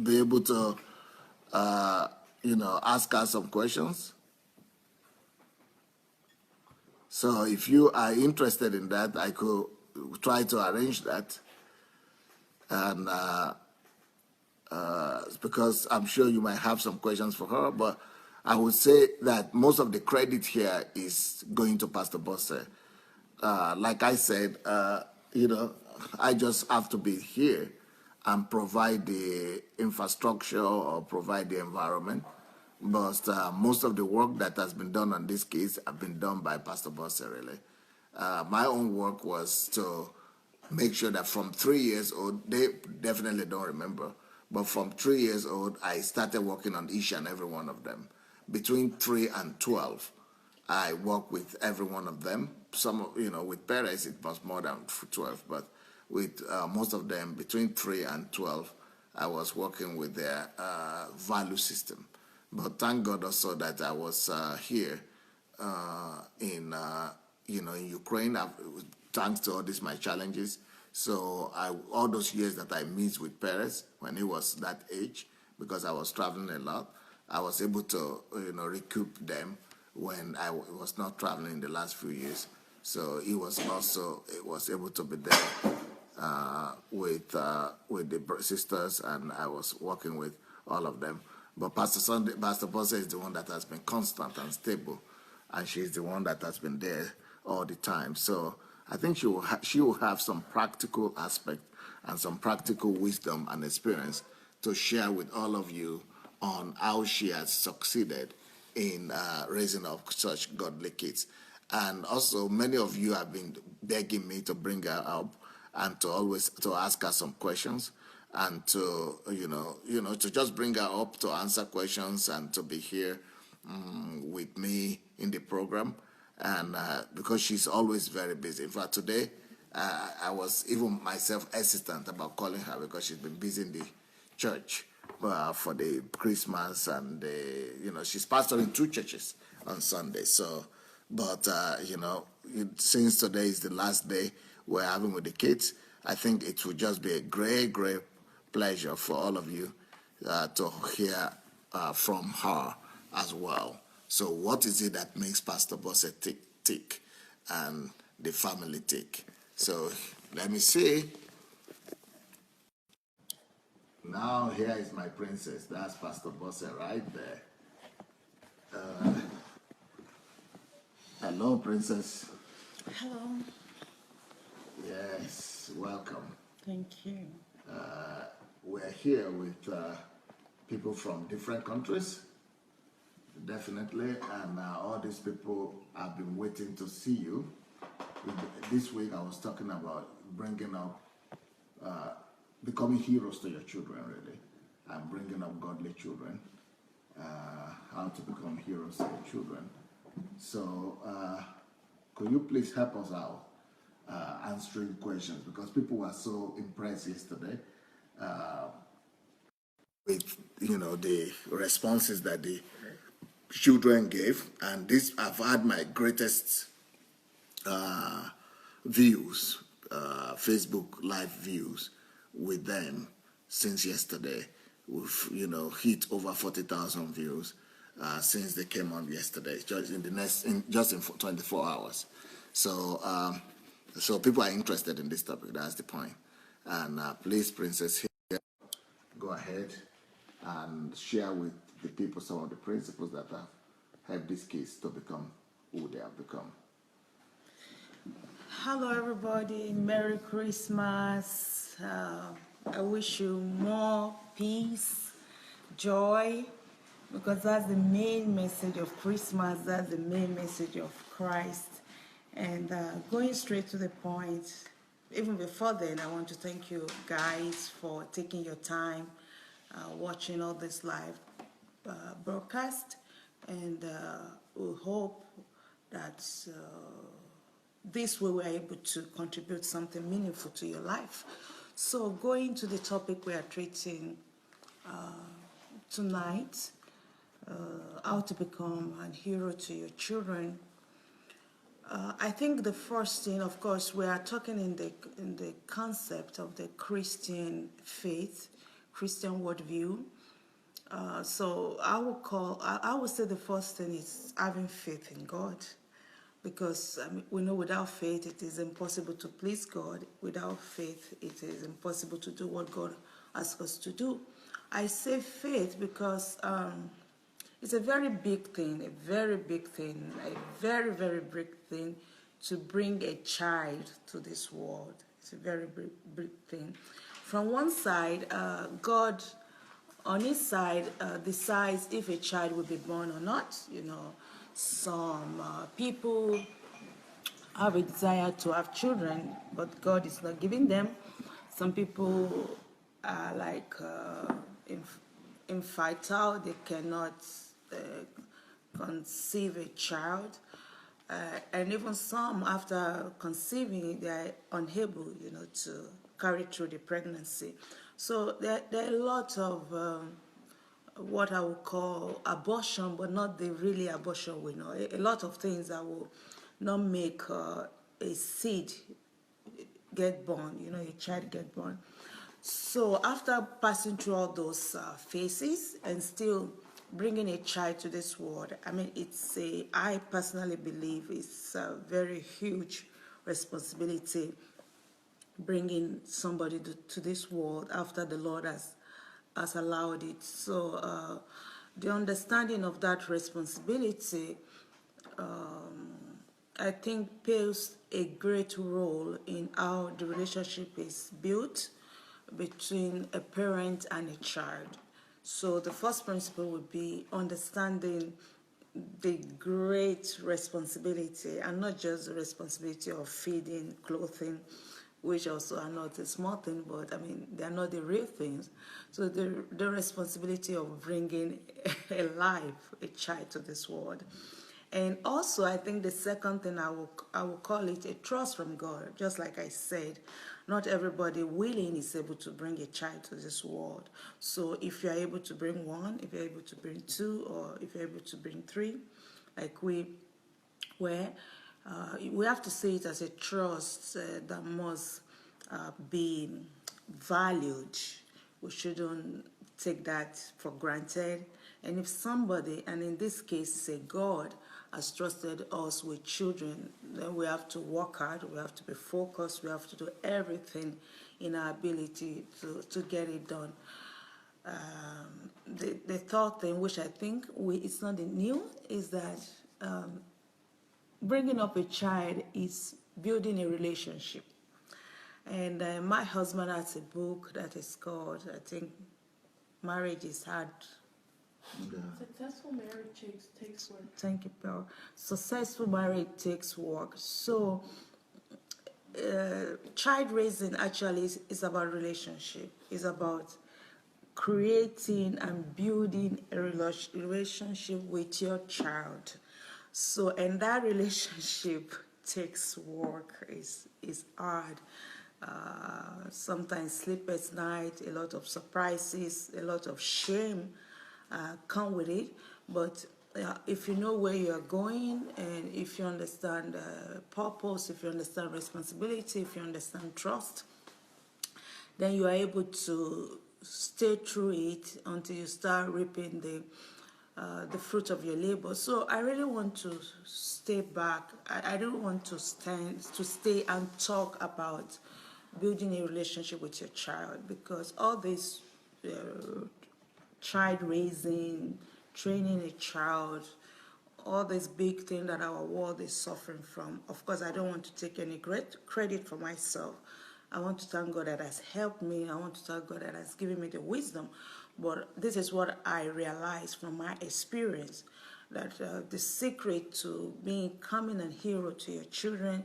be able to, you know, ask us some questions? So if you are interested in that, I could try to arrange that. And because I'm sure you might have some questions for her, but I would say that most of the credit here is going to Pastor Bosse. Like I said, you know, I just have to be here and provide the infrastructure or provide the environment. But most of the work that has been done on this case have been done by Pastor Bosse, really. My own work was to make sure that from 3 years old, they definitely don't remember, but from 3 years old, I started working on each and every one of them. Between 3 and 12, I work with every one of them. Some, you know, with PEREZ, it was more than 12, but with most of them, between 3 and 12, I was working with their value system. But thank God also that I was here in, you know, in Ukraine. Thanks to all these my challenges. So all those years that I missed with PEREZ when he was that age, because I was traveling a lot, I was able to, you know, recoup them when I was not traveling in the last few years. So he was also able to be there with the sisters, and I was working with all of them. But Pastor Bosse is the one that has been constant and stable, and she's the one that has been there all the time. So I think she will have some practical aspect and some practical wisdom and experience to share with all of you on how she has succeeded in raising up such godly kids. And also, many of you have been begging me to bring her up and to ask her some questions, and to to just bring her up to answer questions and to be here with me in the program. And because she's always very busy. In fact, today I was even myself hesitant about calling her because she's been busy in the church for the Christmas, and she's pastoring 2 churches on Sunday. So, but since today is the last day we're having with the kids, I think it would just be a great pleasure for all of you to hear from her as well. So what is it that makes Pastor Bosse tick and the family tick? So let me see. Now here is my princess. That's Pastor Bosse right there. Hello, princess. Hello. Yes, welcome. Thank you. We're here with people from different countries, definitely, and all these people have been waiting to see you. This week I was talking about bringing up, becoming heroes to your children, really, and bringing up godly children, how to become heroes to your children. So could you please help us out answering questions, because people were so impressed yesterday with the responses that the children gave, and this I've had my greatest views, Facebook live views with them since yesterday. We've hit over 40,000 views, since they came on yesterday, just in 24 hours. So, so people are interested in this topic. That's the point. And please, Princess, here, go ahead and share with the people some of the principles that have helped these kids to become who they have become. Hello, everybody. Merry Christmas. I wish you more peace, joy, because that's the main message of Christmas. That's the main message of Christ. And going straight to the point, even before then, I want to thank you guys for taking your time watching all this live broadcast. And we hope that this way we're able to contribute something meaningful to your life. So going to the topic we are treating tonight, how to become a hero to your children. I think the first thing, of course, we are talking in the concept of the Christian faith, Christian worldview. So I would say the first thing is having faith in God, because we know without faith it is impossible to please God. Without faith it is impossible to do what God asks us to do. I say faith because it's a very big thing, a very, very big thing to bring a child to this world. It's a very big thing. From one side, God, on his side, decides if a child will be born or not. You know, some people have a desire to have children, but God is not giving them. Some people are like infertile, they cannot conceive a child, and even some, after conceiving, they are unable, you know, to carry through the pregnancy. So there are a lot of what I would call abortion, but not the really abortion we know. A lot of things that will not make a seed get born, you know, a child get born. So after passing through all those phases and still bringing a child to this world, I mean, I personally believe it's a very huge responsibility bringing somebody to this world after the Lord has allowed it. So the understanding of that responsibility, I think, plays a great role in how the relationship is built between a parent and a child. So the first principle would be understanding the great responsibility, and not just the responsibility of feeding, clothing, which also are not a small thing, but I mean, they're not the real things. So the responsibility of bringing a life, a child to this world. And also, I think the second thing, I will call it a trust from God. Just like I said, not everybody willing is able to bring a child to this world. So if you're able to bring one, if you're able to bring two, or if you're able to bring three, like we have to see it as a trust that must be valued. We shouldn't take that for granted. And if somebody, and in this case, say God, has trusted us with children, then we have to work hard, we have to be focused, we have to do everything in our ability to get it done. The third thing, which I think it's not new, is that bringing up a child is building a relationship. And my husband has a book that is called, I think, Marriage is Hard. Yeah. Successful marriage takes work. Thank you, Pearl. Successful marriage takes work. So child raising actually is about relationship. It's about creating and building a relationship with your child. So, and that relationship takes work. It's hard. Sometimes sleepless night, a lot of surprises, a lot of shame come with it. But if you know where you are going, and if you understand purpose, if you understand responsibility, if you understand trust, then you are able to stay through it until you start reaping the fruit of your labor. So I really want to stay back. I don't want to stay and talk about building a relationship with your child, because all this child raising, training a child, all this big thing that our world is suffering from. Of course, I don't want to take any great credit for myself. I want to thank God that has helped me. I want to thank God that has given me the wisdom. But this is what I realized from my experience, that the secret to becoming a hero to your children,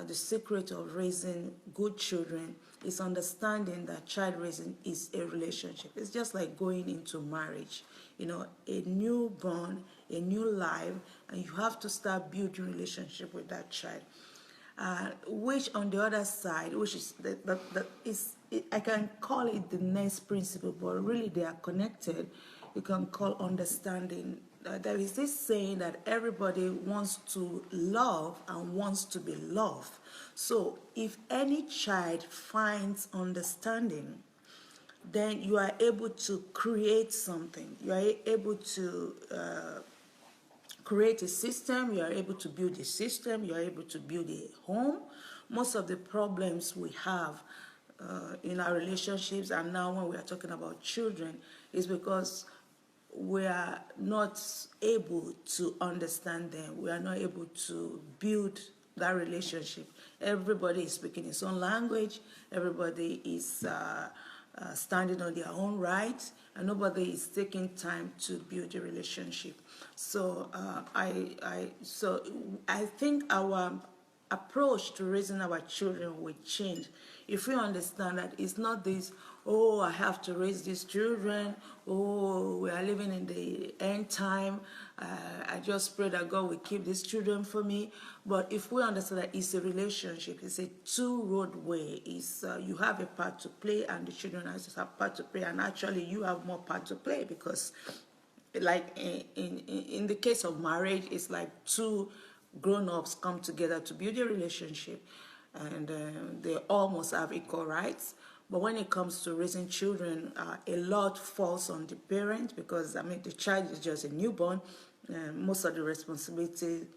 the secret of raising good children is understanding that child raising is a relationship. It's just like going into marriage. You know, a newborn, a new life, and you have to start building relationship with that child. Which on the other side, which is I can call it the next principle, but really they are connected. You can call understanding. There is this saying that everybody wants to love and wants to be loved. So if any child finds understanding, then you are able to create something. You are able to create a system, you are able to build a system, you are able to build a home. Most of the problems we have in our relationships, and now when we are talking about children, is because we are not able to understand them. We are not able to build that relationship. Everybody is speaking his own language. Everybody is standing on their own rights, and nobody is taking time to build a relationship. So I think our approach to raising our children will change if we understand that it's not this, oh, I have to raise these children, oh, we are living in the end time, I just pray that God will keep these children for me. But if we understand that it's a relationship, it's a two-road way, you have a part to play and the children have a part to play, and actually you have more part to play, because like in the case of marriage, it's like two grown-ups come together to build a relationship, and they almost have equal rights. But when it comes to raising children, a lot falls on the parent, because the child is just a newborn. Most of the responsibility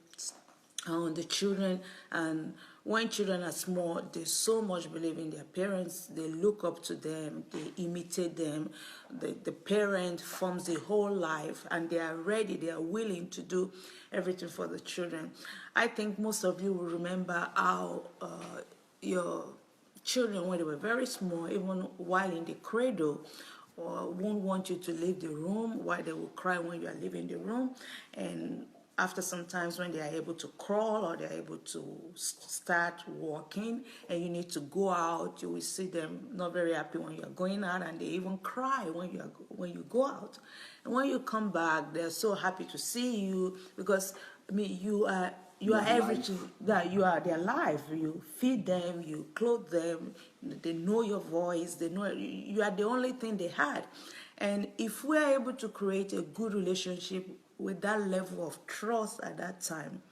on the children, and when children are small, they so much believe in their parents, they look up to them, they imitate them. The parent forms the whole life, and they are ready, they are willing to do everything for the children. I think most of you will remember how your children, when they were very small, even while in the cradle, won't want you to leave the room, why they will cry when you are leaving the room. And after some times, when they are able to crawl or they are able to start walking and you need to go out, you will see them not very happy when you are going out, and they even cry when you go out. And when you come back, they are so happy to see you, because you are everything. That you are their life. You feed them, you clothe them, they know your voice, they know you are the only thing they had. And if we are able to create a good relationship with that level of trust at that time,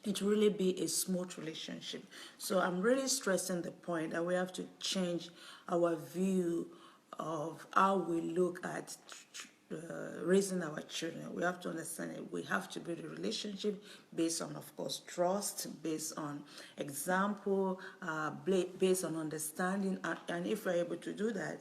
it will really be a smooth relationship. So I'm really stressing the point that we have to change our view of how we look at raising our children. We have to understand it. We have to build a relationship based on, of course, trust, based on example, based on understanding, and if we're able to do that,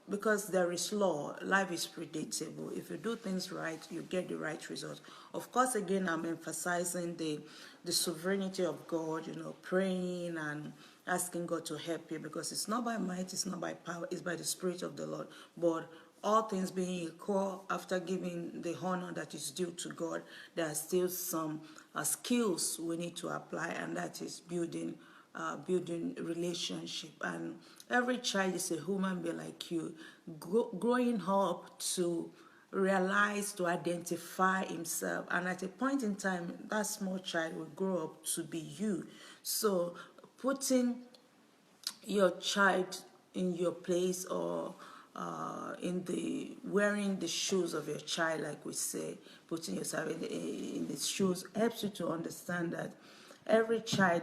because there is law, life is predictable. If you do things right, you get the right result. Of course, again, I'm emphasizing the sovereignty of God, praying and asking God to help you, because it's not by might, it's not by power, it's by the Spirit of the Lord. But all things being equal, after giving the honor that is due to God, there are still some skills we need to apply, and that is building relationship. And every child is a human being like you, growing up to realize, to identify himself, and at a point in time that small child will grow up to be you. So putting your child in your place, or wearing the shoes of your child, like we say, putting yourself in the shoes, helps you to understand that every child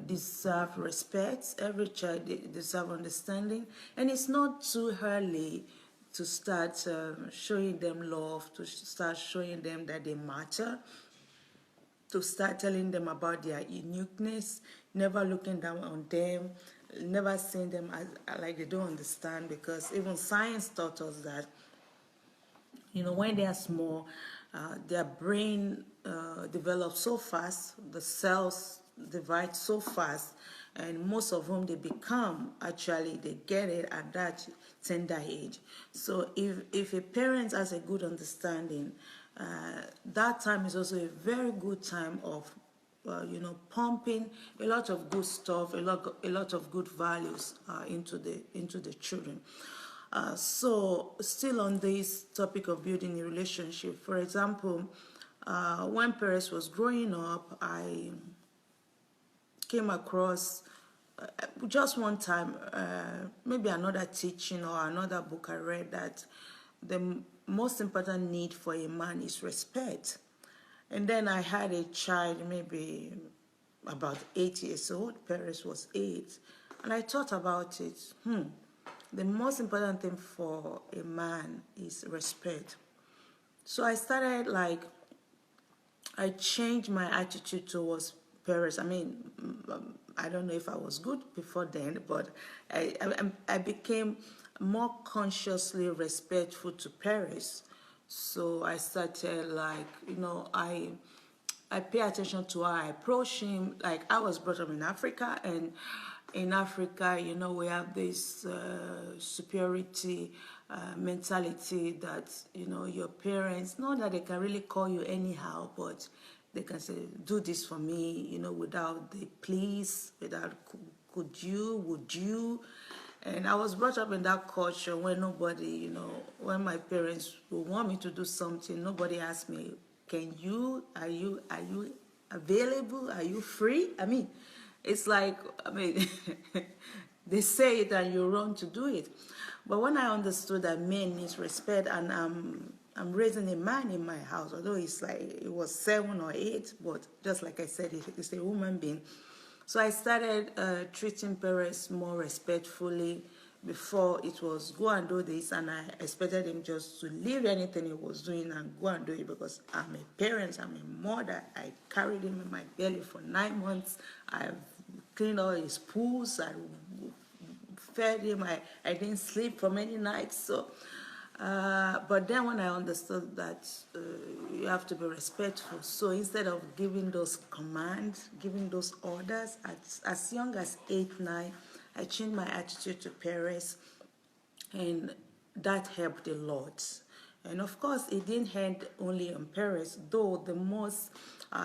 deserves respect, every child deserves understanding, and it's not too early to start showing them love, to start showing them that they matter, to start telling them about their uniqueness, never looking down on them, never seeing them as like they don't understand, because even science taught us that, you know, when they are small, their brain develops so fast, the cells divide so fast, and most of whom they become, actually, they get it at that tender age. So if a parent has a good understanding, that time is also a very good time of, you know, pumping a lot of good stuff, a lot of good values into the children. So still on this topic of building a relationship, for example, when PEREZ was growing up, I came across just one time, maybe another teaching or another book I read, that the most important need for a man is respect. And then I had a child, maybe about 8 years old. PEREZ was 8. And I thought about it. The most important thing for a man is respect. So I started, like, I changed my attitude towards PEREZ. I mean, I don't know if I was good before then, but I became more consciously respectful to PEREZ. So I started, like, you know, I pay attention to how I approach him. Like, I was brought up in Africa, and in Africa, you know, we have this superiority mentality that, you know, your parents, not that they can really call you anyhow, but they can say, do this for me, you know, without the please, without could you, would you. And I was brought up in that culture where nobody, you know, when my parents would want me to do something, nobody asked me, can you, are you available? Are you free? I mean, it's like, I mean, they say it and you run to do it. But when I understood that men need respect, and I'm raising a man in my house, although it's like, it was 7 or 8, but just like I said, it's a human being. So I started treating PEREZ more respectfully. Before, it was go and do this, and I expected him just to leave anything he was doing and go and do it, because I'm a parent, I'm a mother. I carried him in my belly for 9 months. I've cleaned all his pools, I fed him, I didn't sleep for many nights. So, but then when I understood that you have to be respectful, so instead of giving those commands, giving those orders, as young as 8, 9, I changed my attitude to PEREZ, and that helped a lot. And of course, it didn't end only on PEREZ, though the most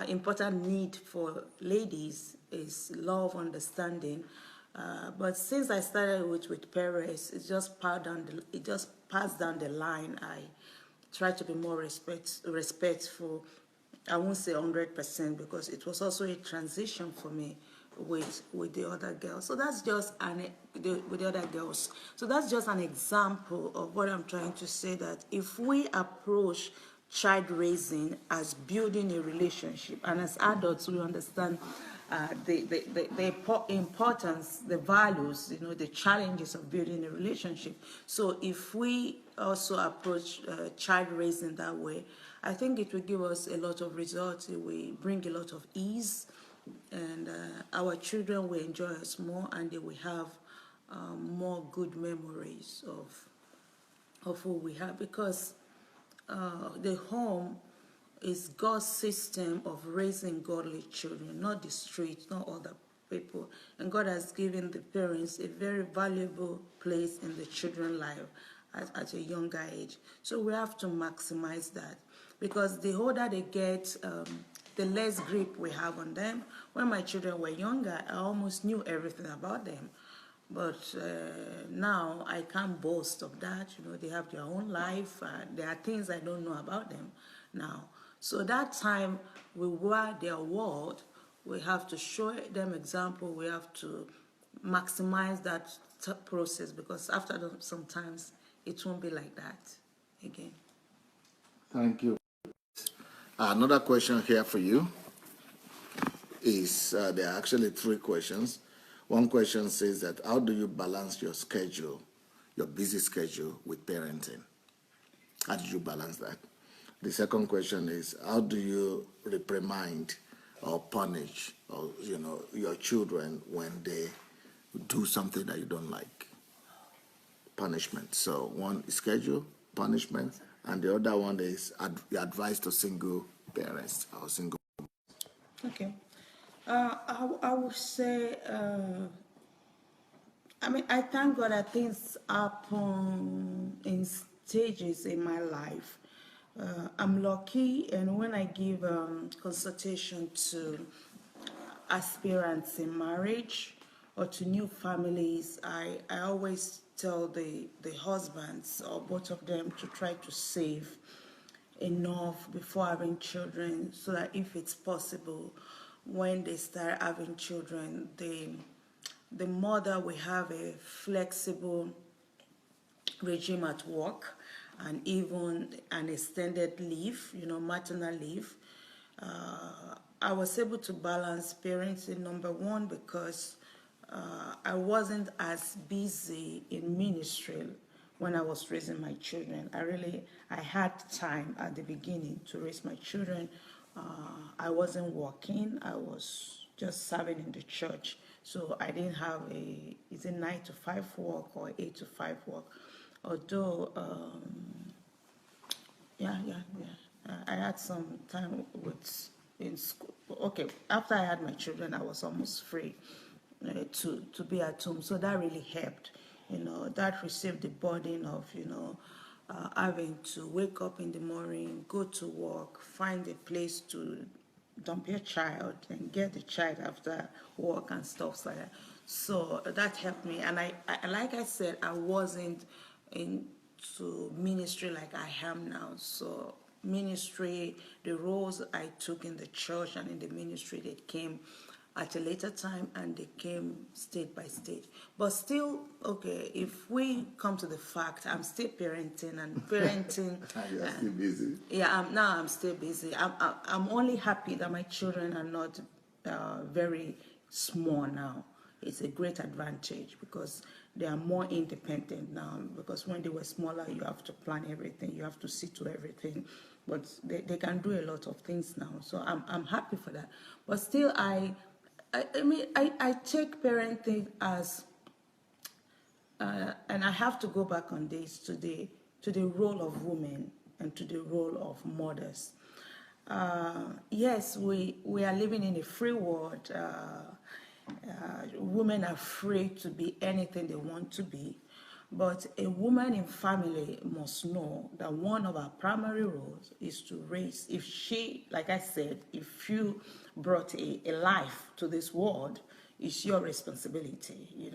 important need for ladies is love, understanding. But since I started with PEREZ, it just passed down the line. I try to be more respectful. I won't say 100%, because it was also a transition for me with the other girls. So that's just with the other girls. So that's just an example of what I'm trying to say, that if we approach child raising as building a relationship, and as adults we understand the importance, the values, you know, the challenges of building a relationship. So if we also approach child raising that way, I think it will give us a lot of results. It will bring a lot of ease, and our children will enjoy us more, and they will have more good memories of who we have, because the home is God's system of raising godly children, not the street, not other people. And God has given the parents a very valuable place in the children's life at a younger age. So we have to maximize that, because the older they get, the less grip we have on them. When my children were younger, I almost knew everything about them. But now I can't boast of that. You know, they have their own life. There are things I don't know about them now. So that time we were their world. We have to show them example. We have to maximize that process, because after sometimes it won't be like that again. Thank you. Another question here for you is, there are actually 3 questions. One question says that, how do you balance your schedule your busy schedule with parenting? How did you balance that? The second question is, how do you reprimand or punish, or your children when they do something that you don't like? Punishment. So one is schedule, punishment, and the other one is advice to single parents or single. Okay. I would say, I thank God that things happen in stages in my life. I'm lucky, and when I give consultation to aspirants in marriage or to new families, I always tell the husbands or both of them to try to save enough before having children, so that if it's possible, when they start having children, the mother will have a flexible regime at work, and even an extended leave, maternal leave. I was able to balance parenting, number one, because I wasn't as busy in ministry when I was raising my children. I had time at the beginning to raise my children. I wasn't working. I was just serving in the church. So I didn't have is it 9 to 5 work or 8 to 5 work? Although, I had some time in school. Okay, after I had my children, I was almost free to be at home. So that really helped. That received the burden of, having to wake up in the morning, go to work, find a place to dump your child and get the child after work and stuff like that. So that helped me. And I like I said, I wasn't into ministry like I am now. So ministry, the roles I took in the church and in the ministry, they came at a later time, and they came state by state. But still, okay, if we come to the fact, I'm still parenting and parenting. You're still busy. Yeah, I'm still busy. I'm only happy that my children are not very small now. It's a great advantage because they are more independent now. Because when they were smaller, you have to plan everything, you have to see to everything. But they can do a lot of things now. So I'm happy for that. But still, I take parenting as, and I have to go back on this to the role of women and to the role of mothers. Yes, we are living in a free world. Women are free to be anything they want to be, but a woman in family must know that one of her primary roles is to raise. If she, like I said, if you brought a life to this world, it's your responsibility,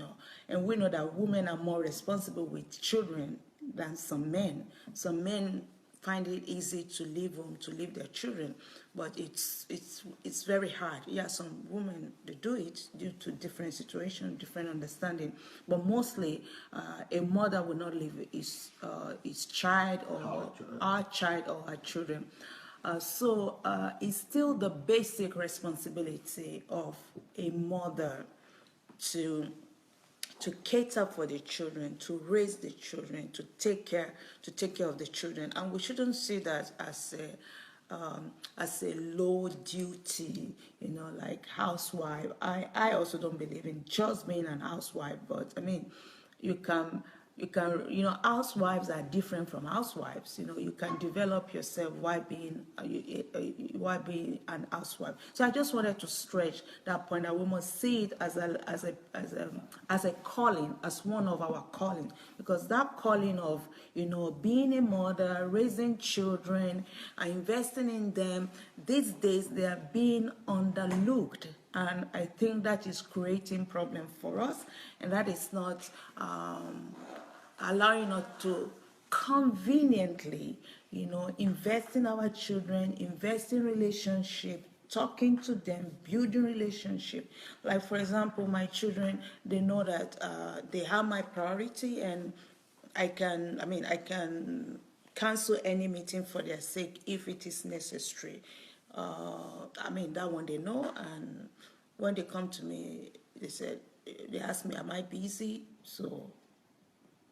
And we know that women are more responsible with children than some men. Some men find it easy to leave home, to leave their children, but it's very hard. Yeah, some women, they do it due to different situations, different understanding, but mostly a mother will not leave his child or our child or her children. So it's still the basic responsibility of a mother to cater for the children, to raise the children, to take care of the children, and we shouldn't see that as a low duty, like housewife. I also don't believe in just being an housewife, but you can, housewives are different from housewives. You can develop yourself while being an housewife. So I just wanted to stretch that point, that we must see it as a calling, as one of our calling, because that calling of being a mother, raising children, and investing in them, these days they are being underlooked. And I think that is creating problem for us, and that is not allowing us to conveniently, invest in our children, invest in relationship, talking to them, building relationship. Like, for example, my children, they know that they have my priority, and I can cancel any meeting for their sake if it is necessary. That one they know, and when they come to me, they ask me, am I busy? So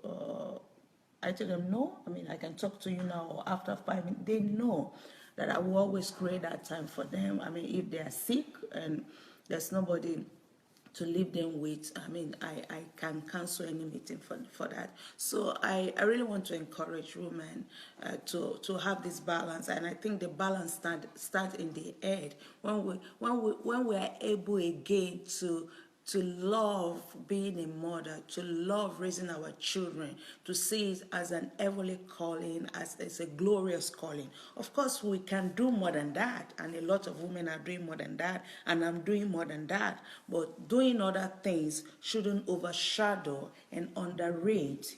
I tell them no. I mean, I can talk to you now or after 5 minutes. They know that I will always create that time for them. I mean, if they are sick and there's nobody to leave them with, I mean, I can cancel any meeting for that. So I really want to encourage women to have this balance, and I think the balance start in the head when we are able again to love being a mother, to love raising our children, to see it as an heavenly calling, as a glorious calling. Of course, we can do more than that, and a lot of women are doing more than that, and I'm doing more than that. But doing other things shouldn't overshadow and underrate,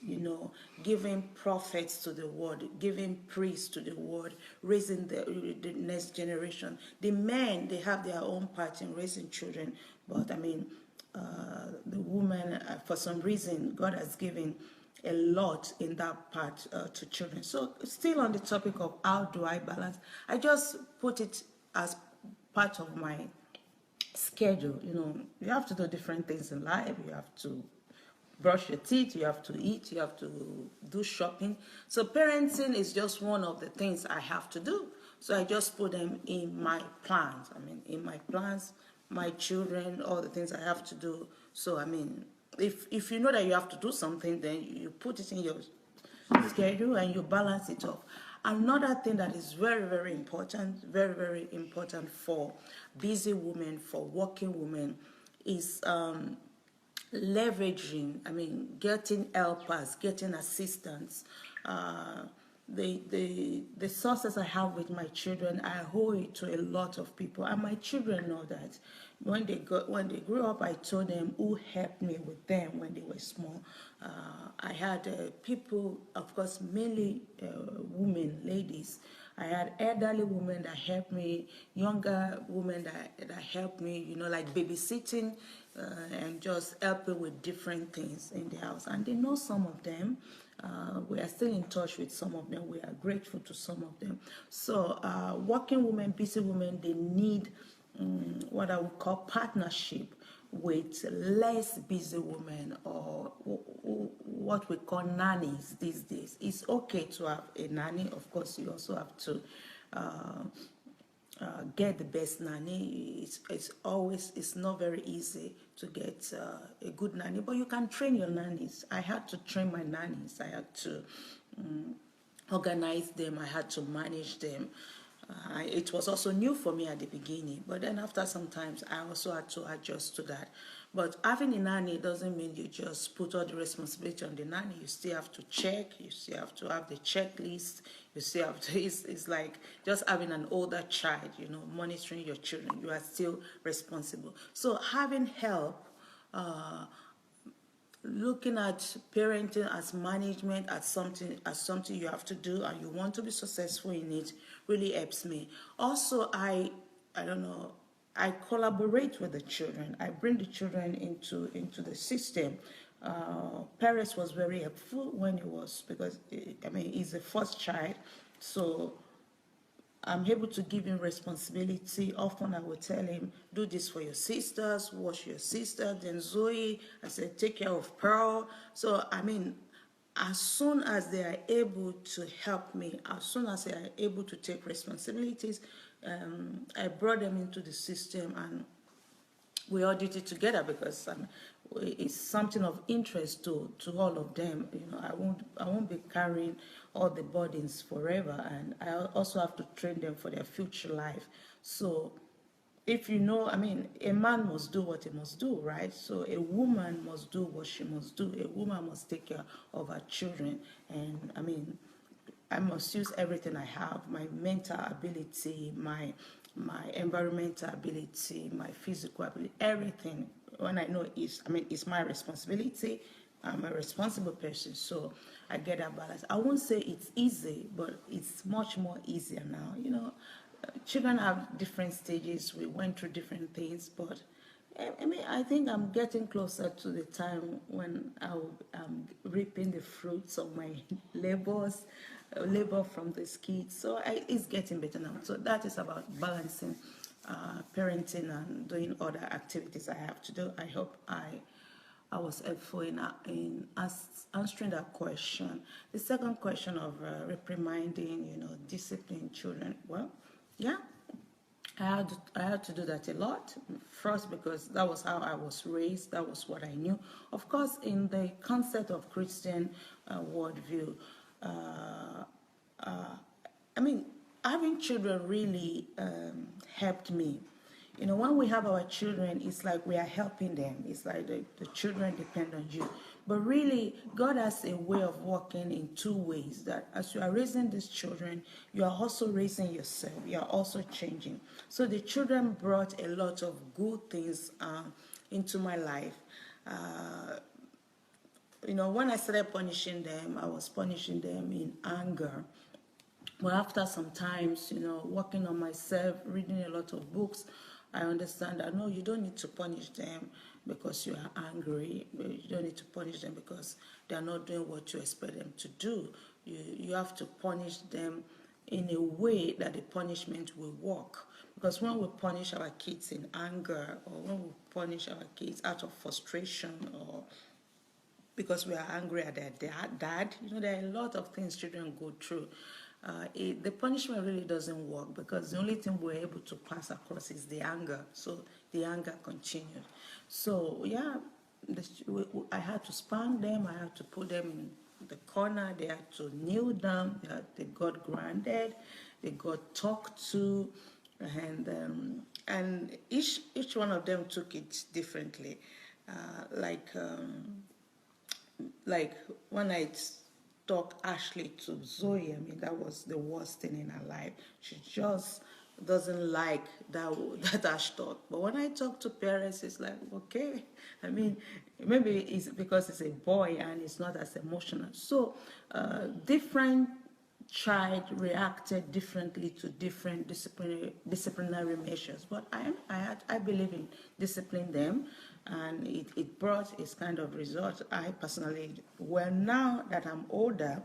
giving prophets to the word, giving priests to the word, raising the next generation. The men, they have their own part in raising children, but I mean, the woman, for some reason, God has given a lot in that part to children. So still on the topic of how do I balance, I just put it as part of my schedule. You have to do different things in life. You have to brush your teeth, you have to eat, you have to do shopping. So parenting is just one of the things I have to do. So I just put them in my plans. I mean, in my plans, my children, all the things I have to do. So, I mean, if you know that you have to do something, then you put it in your schedule and you balance it off. Another thing that is very, very important, very, very important for busy women, for working women, is leveraging, I mean, getting helpers, getting assistance. The sources I have with my children, I owe it to a lot of people, and my children know that. When they grew up, I told them who helped me with them when they were small. I had people, of course, mainly women, ladies. I had elderly women that helped me, younger women that helped me, like babysitting and just helping with different things in the house. And they know some of them. We are still in touch with some of them. We are grateful to some of them. So working women, busy women, they need what I would call partnership with less busy women, or what we call nannies these days. It's okay to have a nanny. Of course, you also have to get the best nanny. It's not very easy to get a good nanny, but you can train your nannies. I had to train my nannies. I had to organize them. I had to manage them. It was also new for me at the beginning, but then after some times I also had to adjust to that. But having a nanny doesn't mean you just put all the responsibility on the nanny. You still have to check, you still have to have the checklist, you still have to, it's like just having an older child, monitoring your children. You are still responsible. So having help, looking at parenting as management, as something you have to do and you want to be successful in it, really helps me. Also, I collaborate with the children. I bring the children into the system. PEREZ was very helpful when he was, because he's the first child, so I'm able to give him responsibility. Often I will tell him, do this for your sisters, wash your sister. Then ZOE, I said, take care of Pearl. So, as soon as they are able to help me, as soon as they are able to take responsibilities, I brought them into the system and we all did it together, because it's something of interest to all of them. I won't be carrying all the burdens forever, and I also have to train them for their future life. So if a man must do what he must do, right? So a woman must do what she must do. A woman must take care of her children, and I must use everything I have, my mental ability, my environmental ability, my physical ability, everything. When I know it's my responsibility, I'm a responsible person, so I get that balance. I won't say it's easy, but it's much more easier now. Children have different stages. We went through different things, but I think I'm getting closer to the time when I'm reaping the fruits of my labor from this kid. So it's getting better now. So that is about balancing parenting and doing other activities I have to do. I hope I I was helpful in answering that question. The second question of reprimanding, discipline children. Well, yeah, I had to do that a lot. First, because that was how I was raised. That was what I knew. Of course, in the concept of Christian worldview, I mean, having children really helped me. When we have our children, it's like we are helping them. It's like the children depend on you. But really, God has a way of working in two ways. That as you are raising these children, you are also raising yourself. You are also changing. So the children brought a lot of good things into my life. When I started punishing them, I was punishing them in anger. But after some times, working on myself, reading a lot of books, I understand that no, you don't need to punish them because you are angry. You don't need to punish them because they are not doing what you expect them to do. You have to punish them in a way that the punishment will work. Because when we punish our kids in anger, or when we punish our kids out of frustration, or because we are angry at their dad, there are a lot of things children go through. The punishment really doesn't work because the only thing we're able to pass across is the anger. So the anger continued. So yeah, I had to spank them. I had to put them in the corner. They had to kneel down. They got grounded. They got talked to, and each one of them took it differently. Like when I talk Ashley to ZOE, that was the worst thing in her life. She just doesn't like that Ash talk. But when I talk to PEREZ, it's like, okay. Maybe it's because it's a boy and it's not as emotional. So different child reacted differently to different disciplinary measures. But I believe in disciplining them, and it brought its kind of result. I personally, now that I'm older,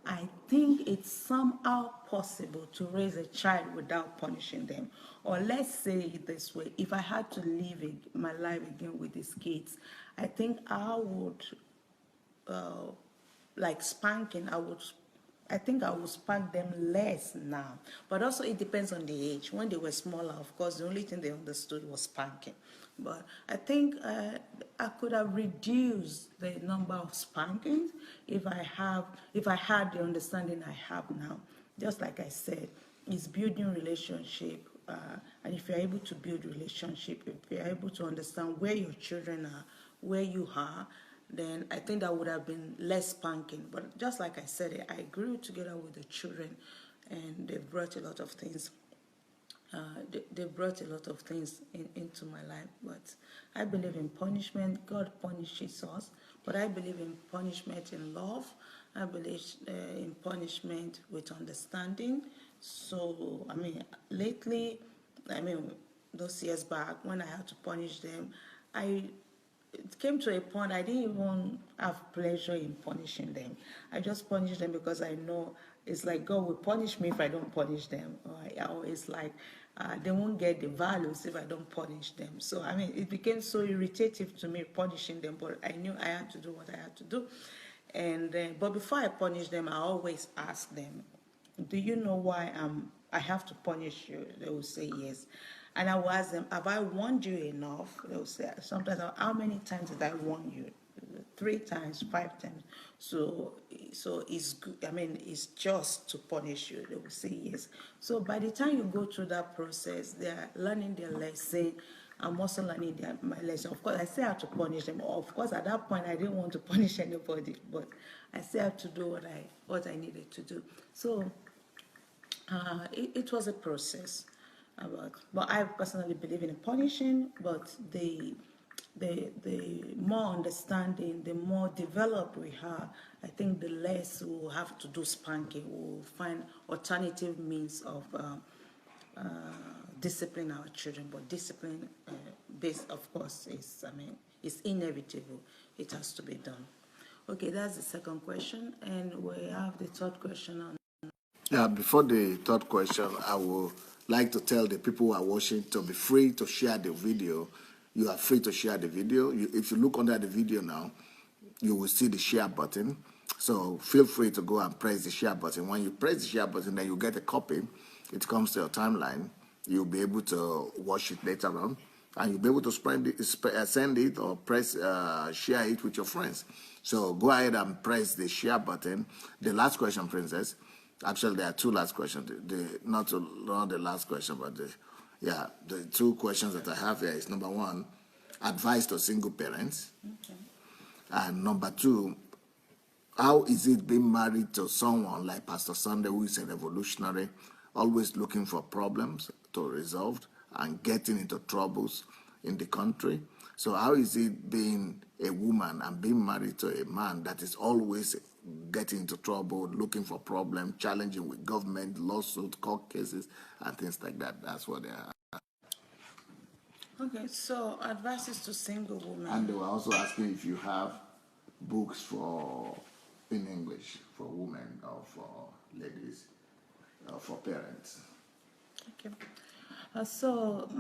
I think it's somehow possible to raise a child without punishing them. Or let's say it this way, if I had to live my life again with these kids, I think I would, like spanking, I think I would spank them less now. But also it depends on the age. When they were smaller, of course, the only thing they understood was spanking. But I think I could have reduced the number of spankings if I had the understanding I have now. Just like I said, it's building relationship. And if you're able to build relationship, if you're able to understand where your children are, where you are, then I think that would have been less spanking. But just like I said, I grew together with the children, and they brought a lot of things. They brought a lot of things into my life. But I believe in punishment. God punishes us, but I believe in punishment in love. I believe in punishment with understanding. So, lately, those years back, when I had to punish them, it came to a point I didn't even have pleasure in punishing them. I just punished them because I know it's like God will punish me if I don't punish them. Or it's like they won't get the values if I don't punish them. So, it became so irritative to me punishing them, but I knew I had to do what I had to do. But before I punish them, I always ask them, do you know why I have to punish you? They will say yes. And I will ask them, have I warned you enough? They will say, sometimes, how many times did I warn you? 3 times, 5 times. So it's good. It's just to punish you. They will say yes. So by the time you go through that process, they are learning their lesson. I'm also learning my lesson. Of course, I still have to punish them. Of course, at that point, I didn't want to punish anybody, but I still have to do what I needed to do. So it was a process. But I personally believe in punishing, but the more understanding, the more developed we are, I think the less we'll have to do spanking. We'll find alternative means of discipline our children. But discipline, based, of course, is inevitable. It has to be done. Okay, that's the second question, and we have the third question on. Yeah, before the third question, I would like to tell the people who are watching to be free to share the video. you are free to share the video. If you look under the video now, you will see the share button. So feel free to go and press the share button. When you press the share button, then you get a copy. It comes to your timeline. You'll be able to watch it later on, and you'll be able to send it or share it with your friends. So go ahead and press the share button. The last question, Princess. Actually, there are two last questions. Not the last question, but the two questions that I have here is, number one, advice to single parents. Okay. And number two, how is it being married to someone like Pastor Sunday, who is a revolutionary, always looking for problems to resolve and getting into troubles in the country? So how is it being a woman and being married to a man that is always getting into trouble, looking for problems, challenging with government, lawsuit, court cases, and things like that? That's what they are. Okay, so advices to single women. And they were also asking if you have books in English for women or for ladies, for parents. Okay. So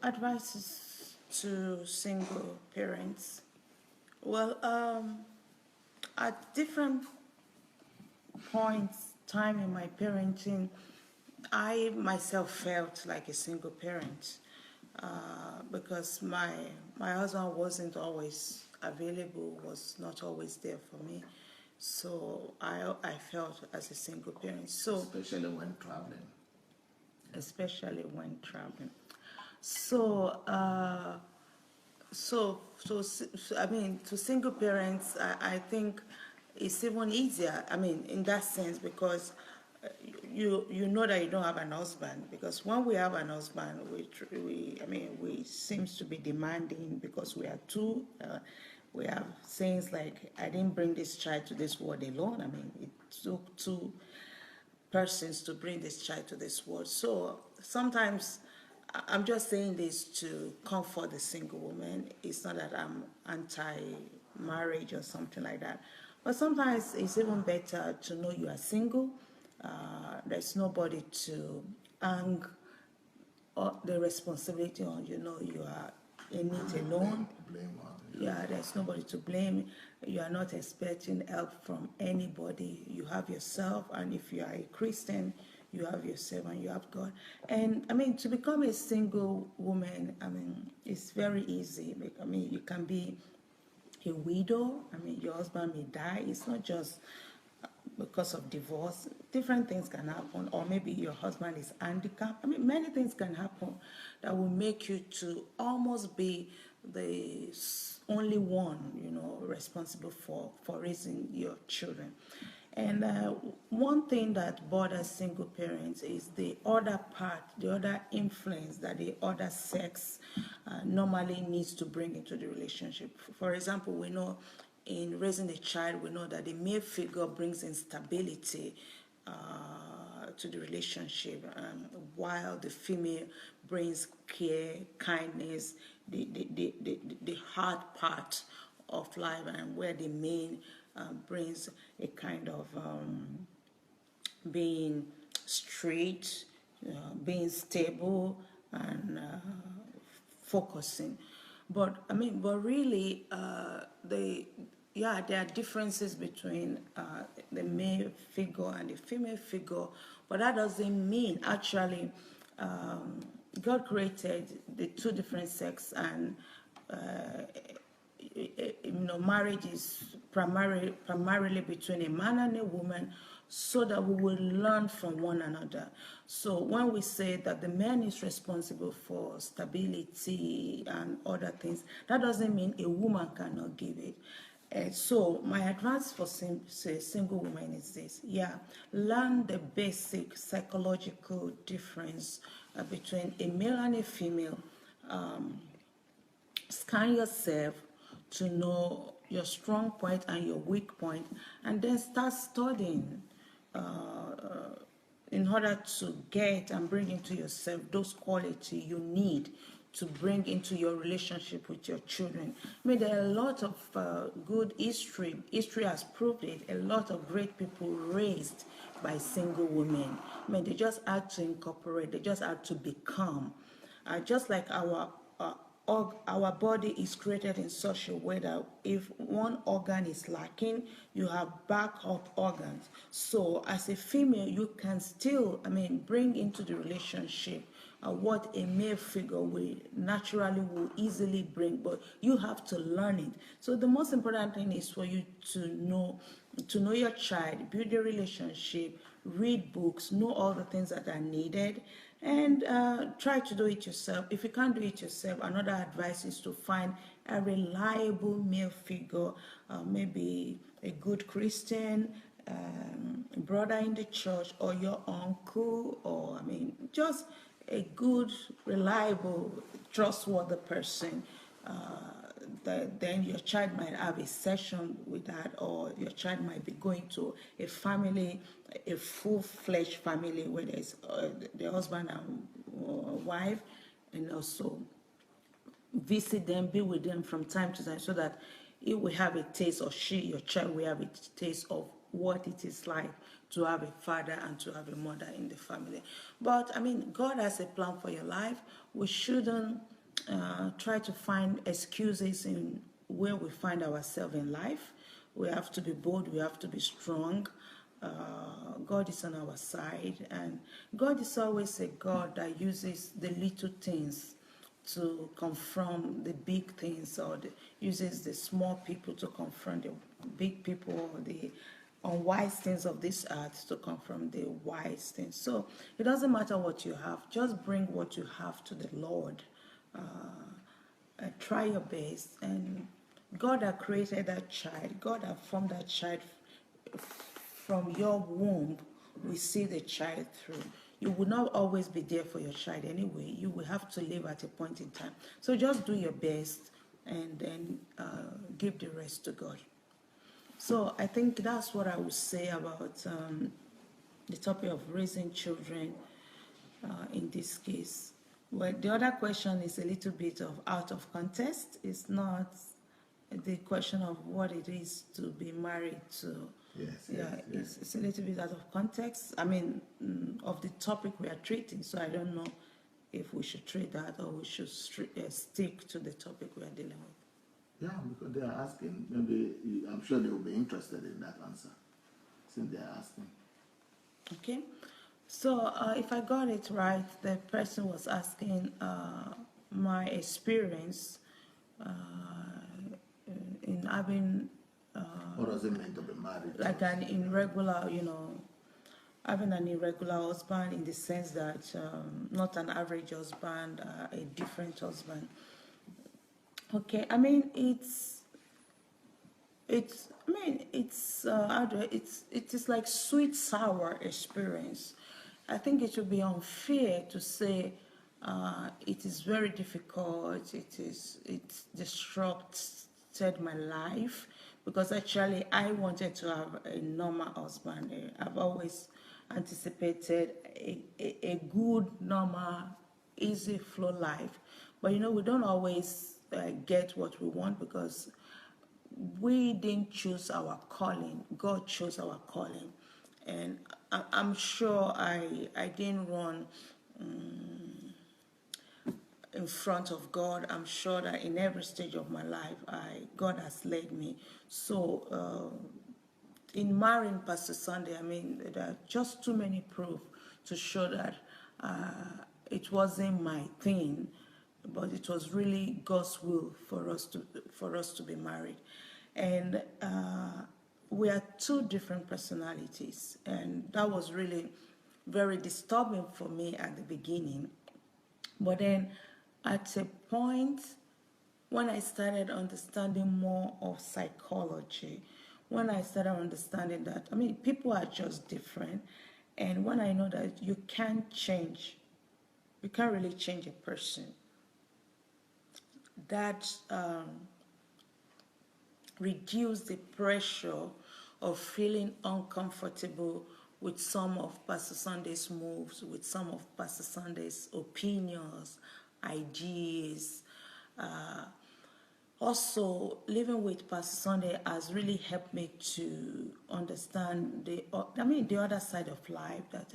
advices to single parents. Well, at different time in my parenting, I myself felt like a single parent because my husband wasn't always available, was not always there for me. So I felt as a single parent. So especially when traveling. So I mean, to single parents, I think it's even easier. I mean, in that sense, because you know that you don't have an husband. Because when we have an husband, we seems to be demanding because we are two. We have sayings like, "I didn't bring this child to this world alone." I mean, it took two persons to bring this child to this world. So sometimes, I'm just saying this to comfort the single woman. It's not that I'm anti-marriage or something like that. But sometimes it's even better to know you are single. There's nobody to hang the responsibility on. You know you are in it alone. Yeah, there's nobody to blame. You are not expecting help from anybody. You have yourself, and if you are a Christian, you have yourself and you have God. And I mean, to become a single woman, I mean, it's very easy. I mean, you can be a widow. I mean, your husband may die. It's not just because of divorce. Different things can happen, or maybe your husband is handicapped. I mean, many things can happen that will make you to almost be the only one, you know, responsible for raising your children. And one thing that bothers single parents is the other influence that the other sex normally needs to bring into the relationship. For example, we know in raising a child, we know that the male figure brings instability to the relationship, while the female brings care, kindness, the hard part of life, and where the male brings a kind of being straight, being stable, and focusing. But I mean, really, there are differences between the male figure and the female figure, but that doesn't mean actually God created the two different sex, and marriage is primarily between a man and a woman, so that we will learn from one another. So when we say that the man is responsible for stability and other things, that doesn't mean a woman cannot give it. So my advice for single women is this: learn the basic psychological difference between a male and a female. Scan yourself to know your strong point and your weak point, and then start studying in order to get and bring into yourself those qualities you need to bring into your relationship with your children. I mean, there are a lot of good history. History has proved it. A lot of great people raised by single women. I mean, they just had to incorporate. They just had to become. Just like our our body is created in such a way that if one organ is lacking, you have backup organs. So as a female, you can still, bring into the relationship what a male figure will easily bring, but you have to learn it. So the most important thing is for you to know your child, build a relationship, read books, know all the things that are needed, and try to do it yourself. If you can't do it yourself, another advice is to find a reliable male figure, maybe a good Christian, brother in the church, or your uncle, or just a good, reliable, trustworthy person. Then your child might have a session with that, or your child might be going to a family, a full-fledged family where there's the husband and wife, and also visit them, be with them from time to time, so that he will have a taste, or your child will have a taste of what it is like to have a father and to have a mother in the family. But God has a plan for your life. We shouldn't try to find excuses in where we find ourselves in life. We have to be bold, we have to be strong. God is on our side, and God is always a God that uses the little things to confront the big things, or uses the small people to confront the big people, or the unwise things of this earth to confront the wise things. So it doesn't matter what you have, just bring what you have to the Lord. Try your best, and God that created that child, God that formed that child from your womb, will see the child through. You will not always be there for your child anyway. You will have to live at a point in time. So just do your best, and then give the rest to God. So I think that's what I would say about the topic of raising children in this case. Well, the other question is a little bit out of context. It's not the question of what it is to be married to. Yes. It's a little bit out of context. Of the topic we are treating. So I don't know if we should treat that, or we should stick to the topic we are dealing with. Yeah, because they are asking. Maybe I'm sure they will be interested in that answer, since they are asking. Okay. So if I got it right, the person was asking my experience in having what does it mean to be married? like an irregular, having an irregular husband, in the sense that not an average husband, a different husband. Okay, it is like sweet sour experience. I think it would be unfair to say it is very difficult. It disrupted my life, because actually I wanted to have a normal husband. I've always anticipated a good, normal, easy flow life. But we don't always get what we want, because we didn't choose our calling. God chose our calling. And I'm sure I didn't run in front of God. I'm sure that in every stage of my life, God has led me. So in marrying Pastor Sunday, there are just too many proof to show that it wasn't my thing, but it was really God's will for us to be married. And we are two different personalities, and that was really very disturbing for me at the beginning. But then at a point when I started understanding more of psychology, when I started understanding that people are just different, and when I know that you can't really change a person, that reduce the pressure of feeling uncomfortable with some of Pastor Sunday's moves, with some of Pastor Sunday's opinions, ideas. Also, living with Pastor Sunday has really helped me to understand the other side of life, that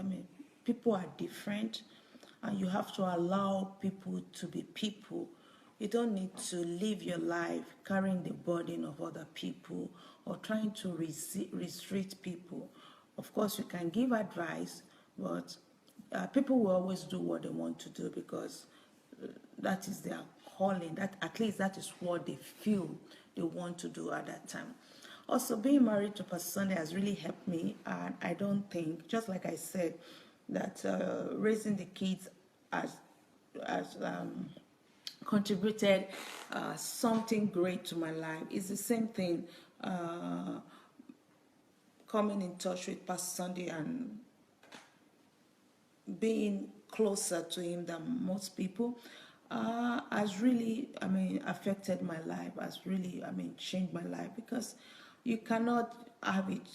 people are different, and you have to allow people to be people You don't need to live your life carrying the burden of other people or trying to restrict people. Of course, you can give advice, but people will always do what they want to do because that is their calling. That at least that is what they feel they want to do at that time. Also, being married to Pastor Sunday has really helped me, and I don't think, just like I said, that raising the kids has contributed something great to my life. It's the same thing coming in touch with Pastor Sunday and being closer to him than most people has really, affected my life, has really, changed my life, because you cannot have it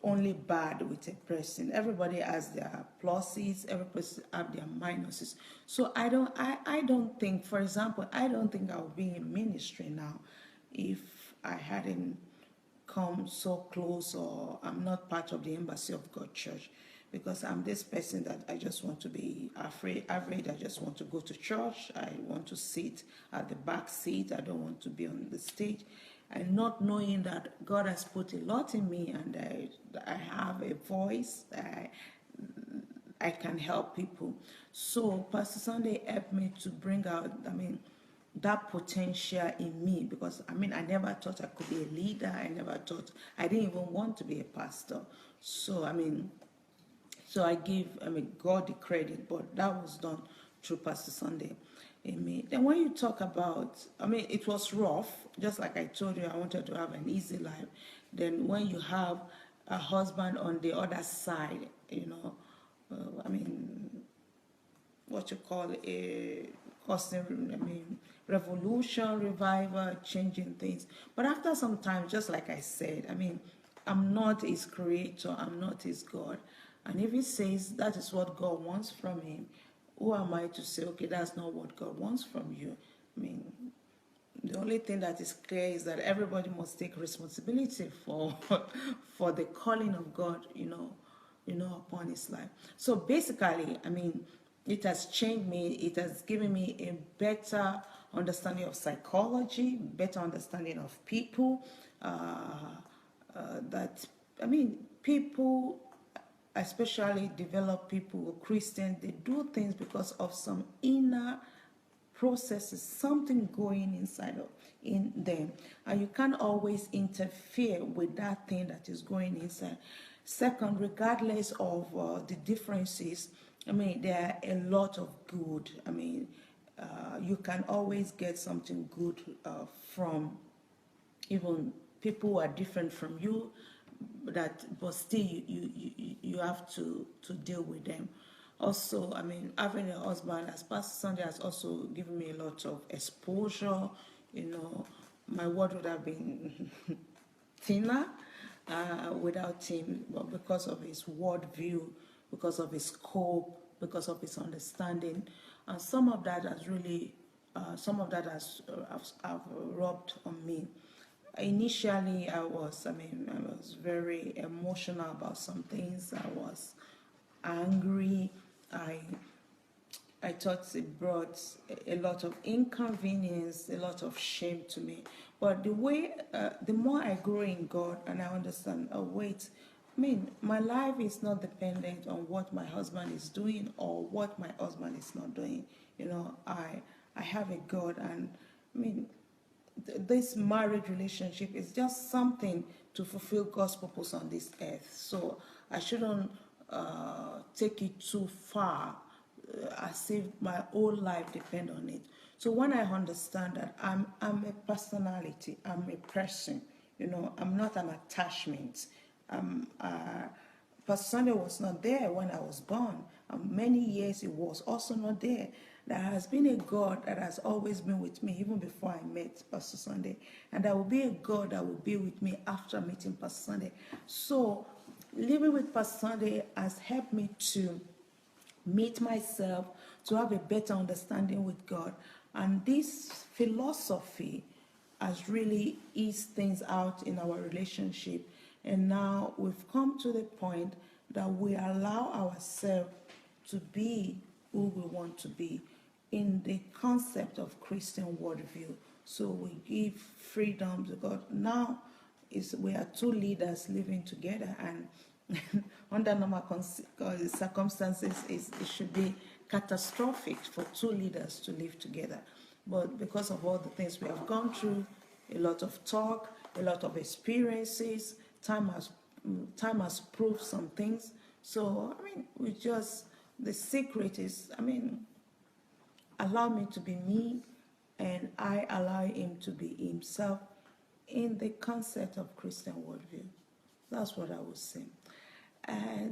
only bad with a person. Everybody has their pluses, every person have their minuses. So I don't think, for example, I don't think I would be in ministry now if I hadn't come so close, or I'm not part of the Embassy of God Church, because I'm this person that I just want to be average. I just want to go to church. I want to sit at the back seat. I don't want to be on the stage. And not knowing that God has put a lot in me, and I have a voice, I can help people. So Pastor Sunday helped me to bring out, that potential in me, because I never thought I could be a leader. I didn't even want to be a pastor. So I give God the credit, but that was done through Pastor Sunday in me. Then when you talk about, it was rough, just like I told you, I wanted to have an easy life. Then when you have a husband on the other side, what you call a causing, revolution, revival, changing things. But after some time, just like I said, I'm not his creator, I'm not his God. And if he says that is what God wants from him, who am I to say, okay, that's not what God wants from you? The only thing that is clear is that everybody must take responsibility for the calling of God, upon his life. So basically, it has changed me. It has given me a better understanding of psychology, better understanding of people. People, especially developed people, Christians, they do things because of some inner processes, something going in them, and you can't always interfere with that thing that is going inside. Second, regardless of the differences, there are a lot of good. You can always get something good from even people who are different from you, but still you have to deal with them. Also, having a husband as Pastor Sunday has also given me a lot of exposure. My word would have been thinner without him, but because of his word view, because of his scope, because of his understanding, and some of that has rubbed on me. Initially, I was very emotional about some things. I was angry. I thought it brought a lot of inconvenience, a lot of shame to me. But the more I grow in God and I understand, my life is not dependent on what my husband is doing or what my husband is not doing. I have a God, and this marriage relationship is just something to fulfill God's purpose on this earth. So I shouldn't take it too far, as if my whole life depends on it. So when I understand that I'm a personality, I'm a person, I'm not an attachment. Pastor Sunday was not there when I was born. Many years he was also not there. There has been a God that has always been with me, even before I met Pastor Sunday. And there will be a God that will be with me after meeting Pastor Sunday. So living with Pastor Sunday has helped me to meet myself, to have a better understanding with God. And this philosophy has really eased things out in our relationship. And now we've come to the point that we allow ourselves to be who we want to be. in the concept of Christian worldview. So we give freedom to God. Now we are two leaders living together, and under normal circumstances, it should be catastrophic for two leaders to live together. But because of all the things we have gone through, a lot of talk, a lot of experiences, time has proved some things. So, I mean, the secret is, allow me to be me, and I allow him to be himself in the concept of Christian worldview. That's what I would say.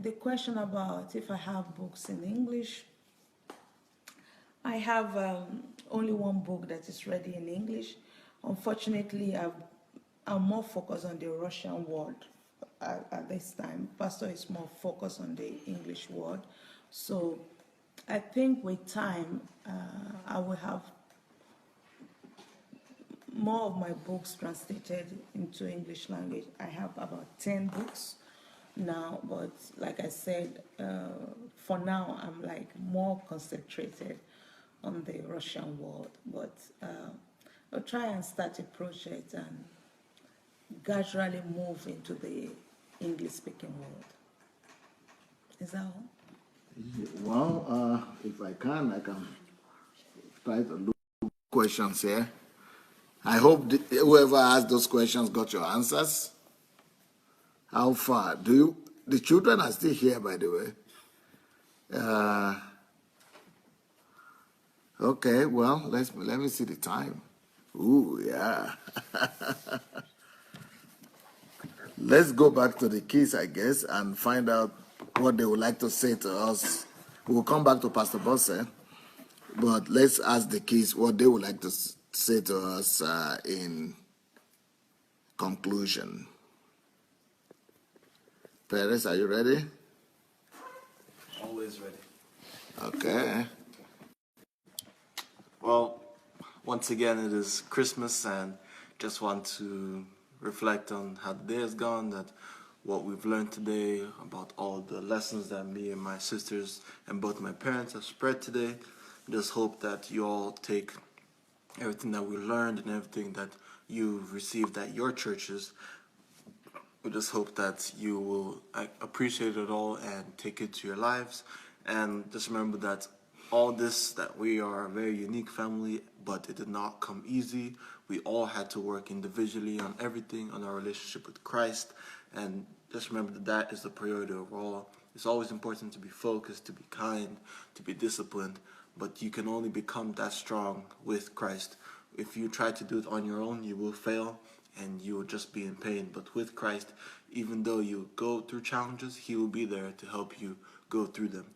The question about if I have books in English, I have only one book that is ready in English. Unfortunately, I'm more focused on the Russian world at this time. Pastor is more focused on the English world. So I think with time, I will have more of my books translated into English language. I have about 10 books now, but like I said, for now, I'm like more concentrated on the Russian world. But I'll try and start a project and gradually move into the English-speaking world. Is that all? Well, if I can try to look at questions here. I hope whoever asked those questions got your answers. How far? The children are still here, by the way. Okay, well, let me see the time. Ooh, yeah. Let's go back to the kids, I guess, and find out what they would like to say to us. We'll come back to Pastor Bosse, but let's ask the kids what they would like to say to us in conclusion. PEREZ, are you ready? Always ready. Okay. Well, once again, it is Christmas, and just want to reflect on how the day has gone, that what we've learned today, about all the lessons that me and my sisters and both my parents have spread today. Just hope that you all take everything that we learned and everything that you've received at your churches. We just hope that you will appreciate it all and take it to your lives. And just remember that all this, that we are a very unique family, but it did not come easy. We all had to work individually on everything, on our relationship with Christ. And just remember that that is the priority overall. It's always important to be focused, to be kind, to be disciplined, but you can only become that strong with Christ. If you try to do it on your own, you will fail and you will just be in pain. But with Christ, even though you go through challenges, He will be there to help you go through them.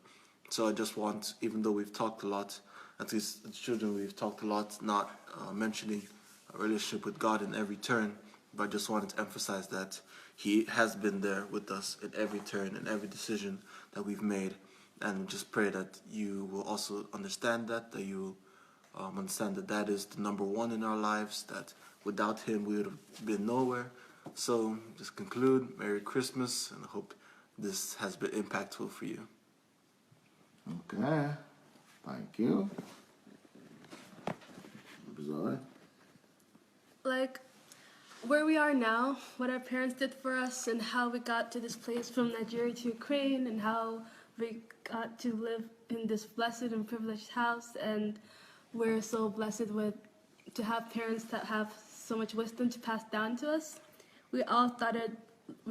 So I just want, even though we've talked a lot, at least the children, we've talked a lot, not mentioning a relationship with God in every turn, but I just wanted to emphasize that He has been there with us in every turn and every decision that we've made. And just pray that you will also understand that you understand that that is the number one in our lives, that without Him we would have been nowhere. So just conclude, Merry Christmas, and I hope this has been impactful for you. Okay, thank you. ZOE? Like, where we are now, what our parents did for us, and how we got to this place from Nigeria to Ukraine, and how we got to live in this blessed and privileged house, and we're so blessed to have parents that have so much wisdom to pass down to us. We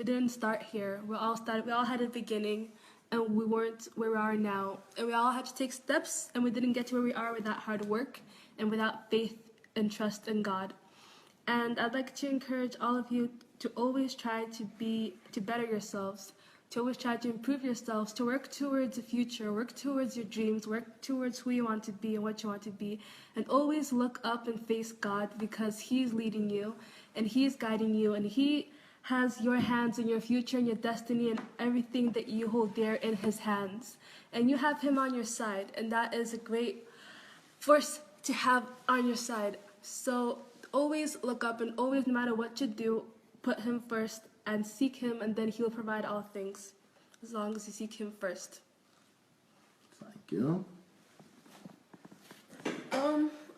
didn't start here. We all had a beginning, and we weren't where we are now. And we all had to take steps, and we didn't get to where we are without hard work and without faith and trust in God. And I'd like to encourage all of you to always try to better yourselves, to always try to improve yourselves, to work towards the future, work towards your dreams, work towards who you want to be and what you want to be, and always look up and face God, because He's leading you and He's guiding you, and He has your hands and your future and your destiny and everything that you hold dear in His hands. And you have Him on your side, and that is a great force to have on your side. So always look up, and always, no matter what you do, put Him first and seek Him, and then He will provide all things, as long as you seek Him first. Thank you.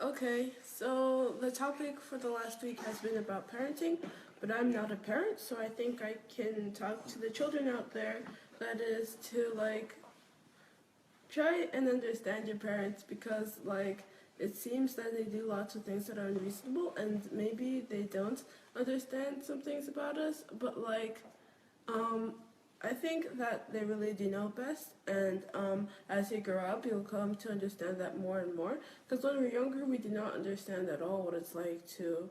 Okay, so the topic for the last week has been about parenting, but I'm not a parent, so I think I can talk to the children out there. That is to like try and understand your parents, because like it seems that they do lots of things that are unreasonable, and maybe they don't understand some things about us, but like I think that they really do know best, and as you grow up, you'll come to understand that more and more. Because when we're younger, we do not understand at all what it's like to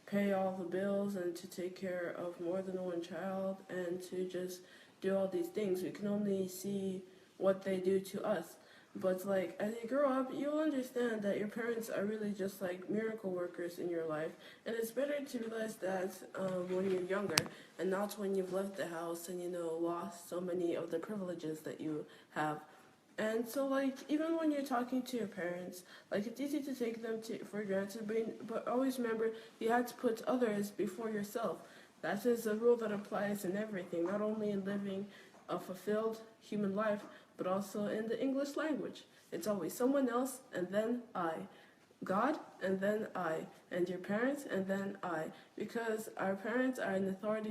pay all the bills and to take care of more than one child and to just do all these things. We can only see what they do to us. But like as you grow up, you'll understand that your parents are really just like miracle workers in your life, and it's better to realize that when you're younger, and not when you've left the house and lost so many of the privileges that you have. And so like even when you're talking to your parents, like it's easy to take them for granted, but always remember you have to put others before yourself. That is a rule that applies in everything, not only in living a fulfilled human life, but also in the English language. It's always someone else and then I. God and then I. And your parents and then I. Because our parents are an authority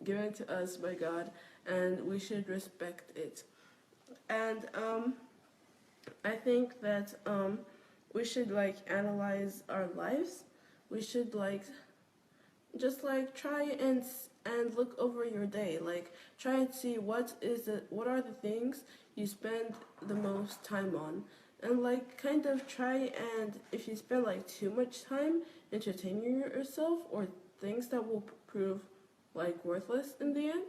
given to us by God, and we should respect it. And I think that we should like analyze our lives. We should like just like try and look over your day, like try and see what are the things you spend the most time on, and like kind of try, and if you spend like too much time entertaining yourself or things that will prove like worthless in the end,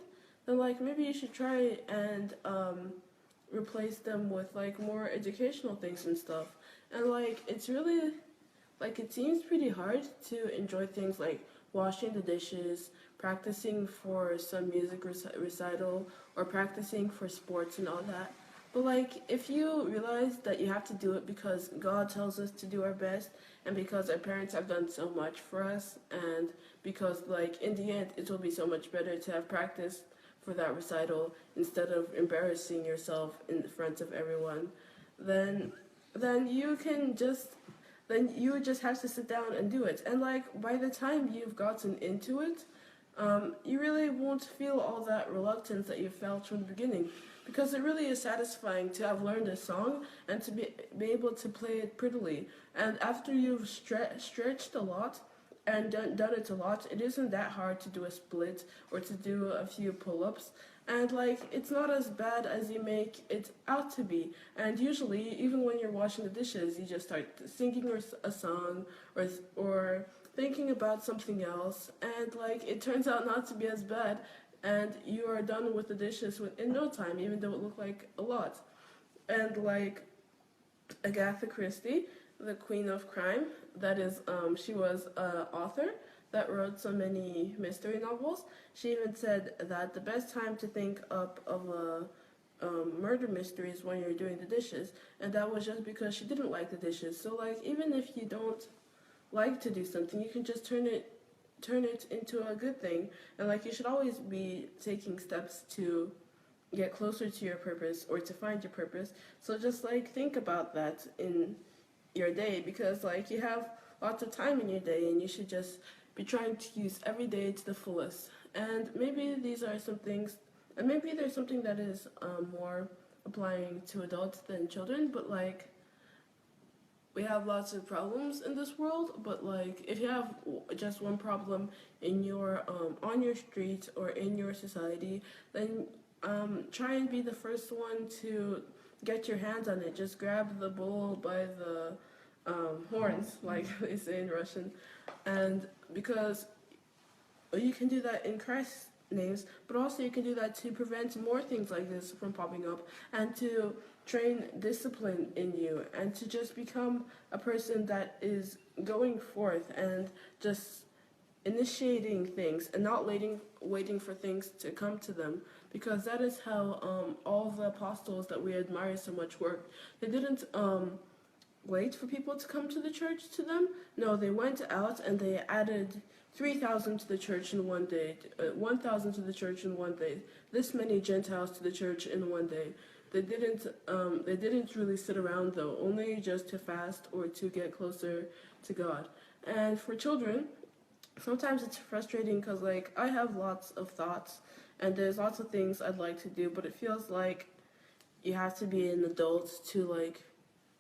then like maybe you should try and replace them with like more educational things and stuff. And like it's really like it seems pretty hard to enjoy things like washing the dishes, practicing for some music recital, or practicing for sports and all that. But like if you realize that you have to do it because God tells us to do our best, and because our parents have done so much for us, and because like in the end it will be so much better to have practiced for that recital instead of embarrassing yourself in front of everyone, then you would just have to sit down and do it. And like by the time you've gotten into it, you really won't feel all that reluctance that you felt from the beginning, because it really is satisfying to have learned a song and to be able to play it prettily. And after you've stretched a lot and done it a lot, it isn't that hard to do a split or to do a few pull-ups. And like it's not as bad as you make it out to be. And usually, even when you're washing the dishes, you just start singing a song or thinking about something else, and like it turns out not to be as bad, and you are done with the dishes in no time, even though it looked like a lot. And like Agatha Christie, the Queen of Crime, that is, she was an author that wrote so many mystery novels. She even said that the best time to think up of a murder mystery is when you're doing the dishes, and that was just because she didn't like the dishes. So like even if you don't like to do something, you can just turn it into a good thing. And like you should always be taking steps to get closer to your purpose or to find your purpose. So just like think about that in your day, because like you have lots of time in your day, and you should just be trying to use every day to the fullest. And maybe these are some things, and maybe there's something that is more applying to adults than children, but like we have lots of problems in this world, but like if you have just one problem in your on your street or in your society, then try and be the first one to get your hands on it. Just grab the bull by the horns, like they say in Russian. And because you can do that in Christ's names, but also you can do that to prevent more things like this from popping up, and to train discipline in you, and to just become a person that is going forth and just initiating things and not waiting for things to come to them, because that is how all the apostles that we admire so much worked. They didn't wait for people to come to the church to them. No, they went out and they added 3,000 to the church in one day, 1,000 to the church in one day, this many Gentiles to the church in one day. They didn't really sit around though, only just to fast or to get closer to God. And for children, sometimes it's frustrating because like I have lots of thoughts and there's lots of things I'd like to do, but it feels like you have to be an adult to like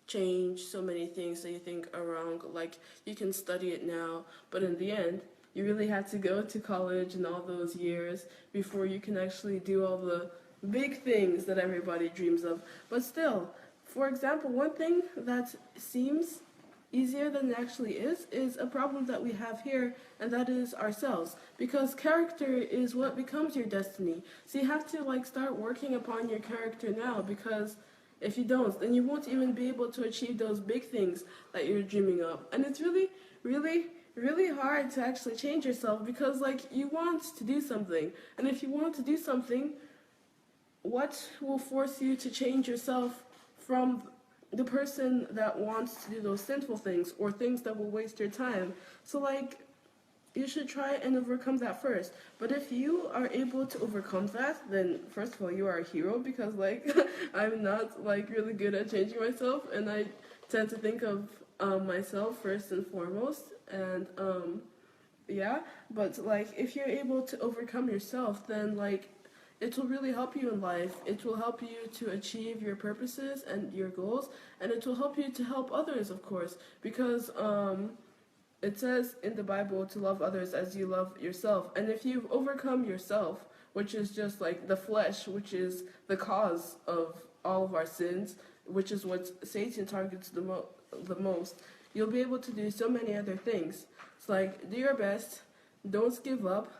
change so many things that you think are wrong. Like you can study it now, but in the end, you really have to go to college and all those years before you can actually do all the big things that everybody dreams of. But still, for example, one thing that seems easier than it actually is a problem that we have here, and that is ourselves, because character is what becomes your destiny. So you have to like start working upon your character now, because if you don't, then you won't even be able to achieve those big things that you're dreaming of. And it's really, really, really hard to actually change yourself, because like you want to do something, and if you want to do something, what will force you to change yourself from the person that wants to do those sinful things or things that will waste your time? So like you should try and overcome that first. But if you are able to overcome that, then first of all you are a hero, because like I'm not like really good at changing myself, and I tend to think of myself first and foremost. And yeah, but like if you're able to overcome yourself, then like it will really help you in life. It will help you to achieve your purposes and your goals, and it will help you to help others, of course, because it says in the Bible to love others as you love yourself. And if you've overcome yourself, which is just like the flesh, which is the cause of all of our sins, which is what Satan targets the most, you'll be able to do so many other things. It's like, do your best, don't give up.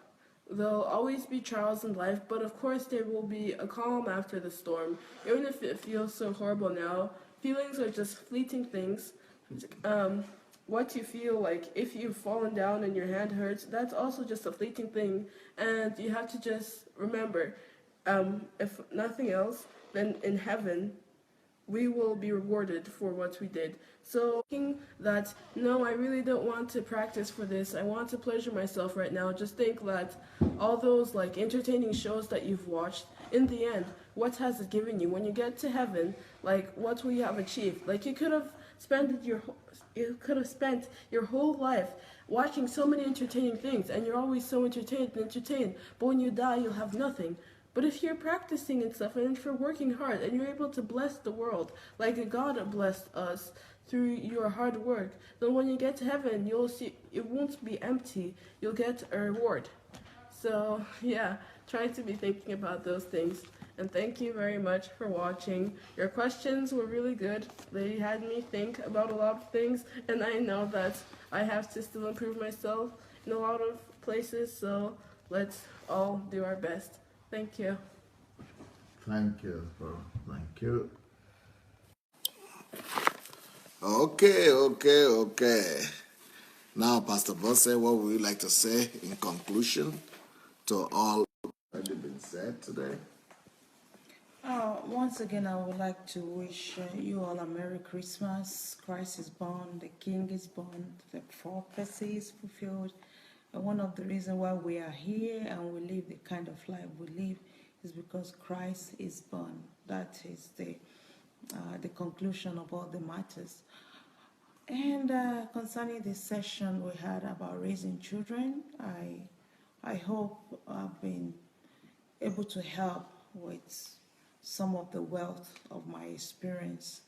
There'll always be trials in life, but of course there will be a calm after the storm. Even if it feels so horrible now, feelings are just fleeting things. What you feel like, if you've fallen down and your hand hurts, that's also just a fleeting thing. And you have to just remember, if nothing else, then in heaven, we will be rewarded for what we did. So thinking that, no, I really don't want to practice for this, I want to pleasure myself right now, just think that all those like entertaining shows that you've watched, in the end, what has it given you? When you get to heaven, like what will you have achieved? Like you could have spent your whole life watching so many entertaining things, and you're always so entertained, but when you die, you'll have nothing. But if you're practicing and stuff, and if you're working hard, and you're able to bless the world, like God blessed us through your hard work, then when you get to heaven, you'll see it won't be empty. You'll get a reward. So yeah, try to be thinking about those things. And thank you very much for watching. Your questions were really good. They had me think about a lot of things, and I know that I have to still improve myself in a lot of places, so let's all do our best. Thank you. Thank you, bro. Thank you. Okay. Now, Pastor Bosse, what would you like to say in conclusion to all that has been said today? Once again, I would like to wish you all a Merry Christmas. Christ is born, the King is born, the prophecy is fulfilled. And one of the reasons why we are here and we live the kind of life we live is because Christ is born. That is the conclusion of all the matters. And concerning this session we had about raising children, I hope I've been able to help with some of the wealth of my experience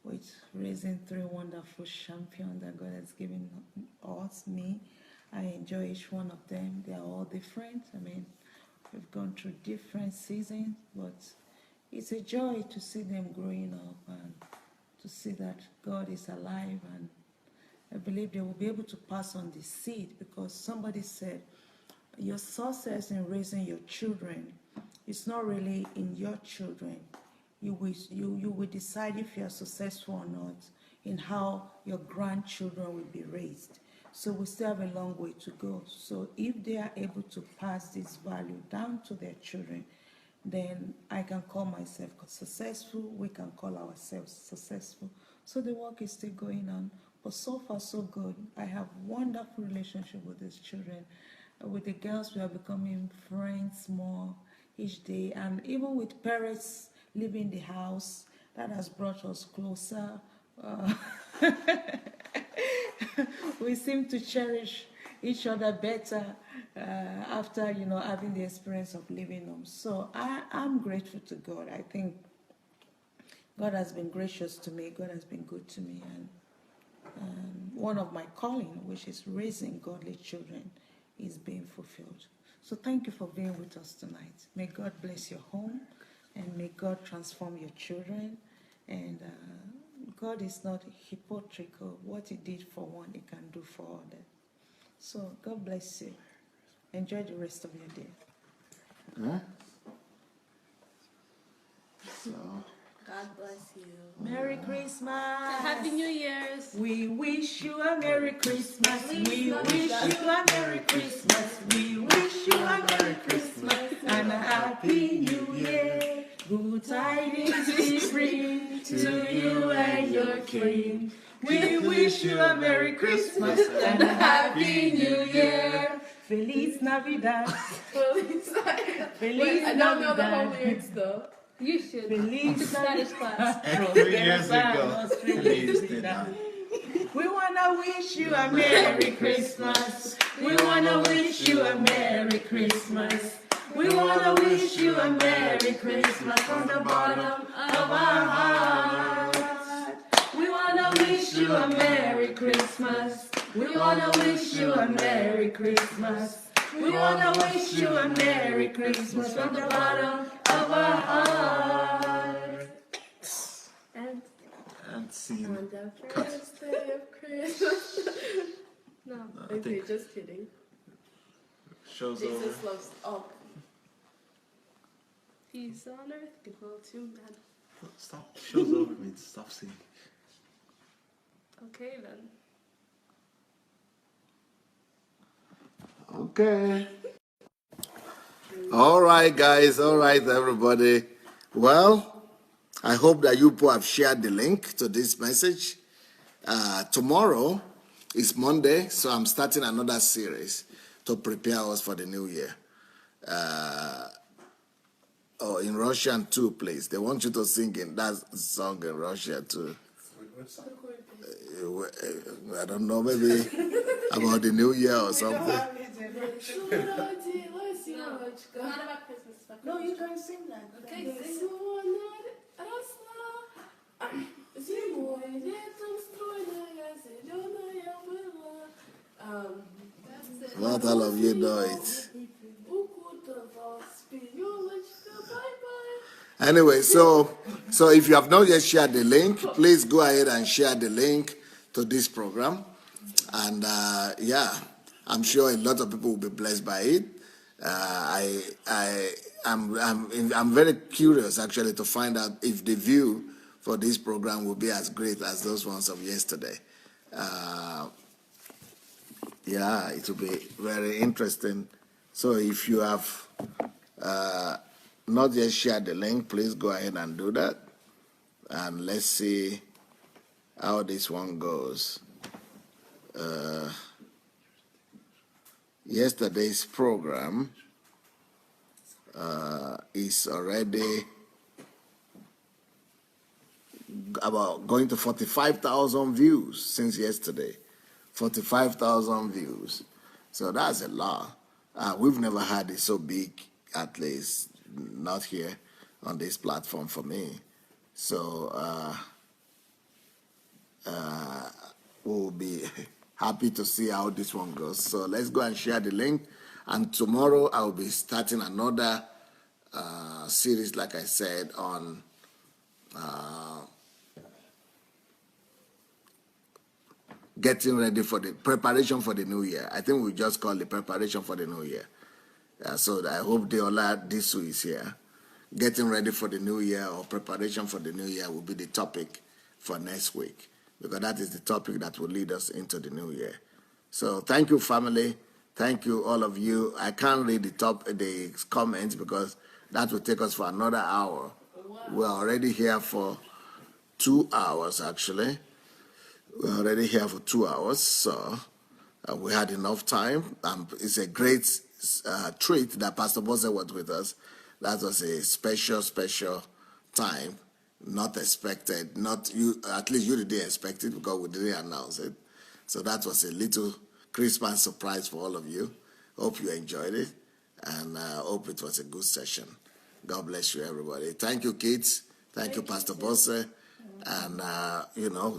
with raising 3 wonderful champions that God has given me. I enjoy each one of them. They are all different. I mean, we've gone through different seasons, but it's a joy to see them growing up and to see that God is alive, and I believe they will be able to pass on the seed, because somebody said your success in raising your children is not really in your children. You will decide if you are successful or not in how your grandchildren will be raised. So we still have a long way to go. So if they are able to pass this value down to their children, then I can call myself successful, we can call ourselves successful. So the work is still going on. But so far, so good. I have wonderful relationship with these children. With the girls, we are becoming friends more each day. And even with PEREZ leaving the house. That has brought us closer. Uh, we seem to cherish each other better after, having the experience of living home. So I'm grateful to God. I think God has been gracious to me. God has been good to me. And one of my calling, which is raising godly children, is being fulfilled. So thank you for being with us tonight. May God bless your home, and may God transform your children. And God is not hypocritical. What he did for one, he can do for others. So God bless you. Enjoy the rest of your day. Huh? So, God bless you. Merry Christmas. Happy New Year's. We wish you a Merry Christmas. We wish you a Merry Christmas. We wish you a Merry Christmas and a Happy New Year. Good tidings we bring to you and your king. We wish you a Merry Christmas and a Happy New Year. Feliz Navidad. Feliz Feliz I don't know the whole Navidad. lyrics though. You should. Feliz To Spanish class. 3 years ago. Feliz Navidad. We wanna wish you a Merry Christmas. We wanna wish you a Merry Christmas. We wanna wish you a Merry Christmas from the bottom of our heart. We wanna wish you a Merry Christmas. We wanna wish you a Merry Christmas. We wanna wish you a Merry Christmas from the bottom of our heart. And Scene. On the first day of Christmas. no. I Okay, think just kidding. show's over. Jesus loves all. Peace on earth, goodwill to man. Stop. Show's over means stop singing. Okay then. okay. All right, guys. All right, everybody. Well, I hope that you people have shared the link to this message. Tomorrow is Monday, so I'm starting another series to prepare us for the new year. In Russian too, please. They want you to sing in that song in Russia too. I don't know, maybe about the new year or something. Not about Christmas. About No, you can sing that. Okay, sing. That's it. Not all of you know it. Anyway, so if you have not yet shared the link, please go ahead and share the link to this program. And I'm sure a lot of people will be blessed by it. I'm very curious actually to find out if the view for this program will be as great as those ones of yesterday. It will be very interesting. So if you have not yet shared the link, please go ahead and do that. And let's see how this one goes. Yesterday's program is already about going to 45,000 views since yesterday. 45,000 views. So that's a lot. We've never had it so big, at least not here on this platform for me. So we'll be happy to see how this one goes. So let's go and share the link. And tomorrow I'll be starting another series, like I said, on getting ready for the preparation for the new year. I think we just call it preparation for the new year. So I hope Deola Disu is here. Getting ready for the new year or preparation for the new year will be the topic for next week, because that is the topic that will lead us into the new year. So thank you, family. Thank you, all of you. I can't read the comments because that will take us for another hour. We're already here for 2 hours, actually. We're already here for 2 hours, so we had enough time. It's a great treat that Pastor Bose was with us. That was a special time, not expected, not you, at least you didn't expect it because we didn't announce it. So that was a little Christmas surprise for all of you. Hope you enjoyed it, and hope it was a good session. God bless you, everybody. Thank you, kids. Thank you, Pastor Bosse. And,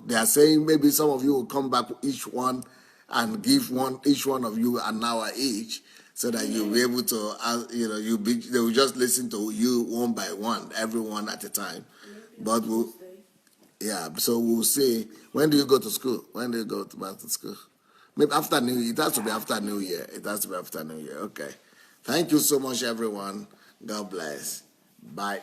they are saying maybe some of you will come back each one and give each one of you an hour each, so that you'll be able to, they will just listen to you one by one, everyone at a time. But so we'll see. When do you go to school? When do you go back to school? Maybe after New Year. It has to be after New Year. It has to be after New Year. Okay. Thank you so much, everyone. God bless. Bye.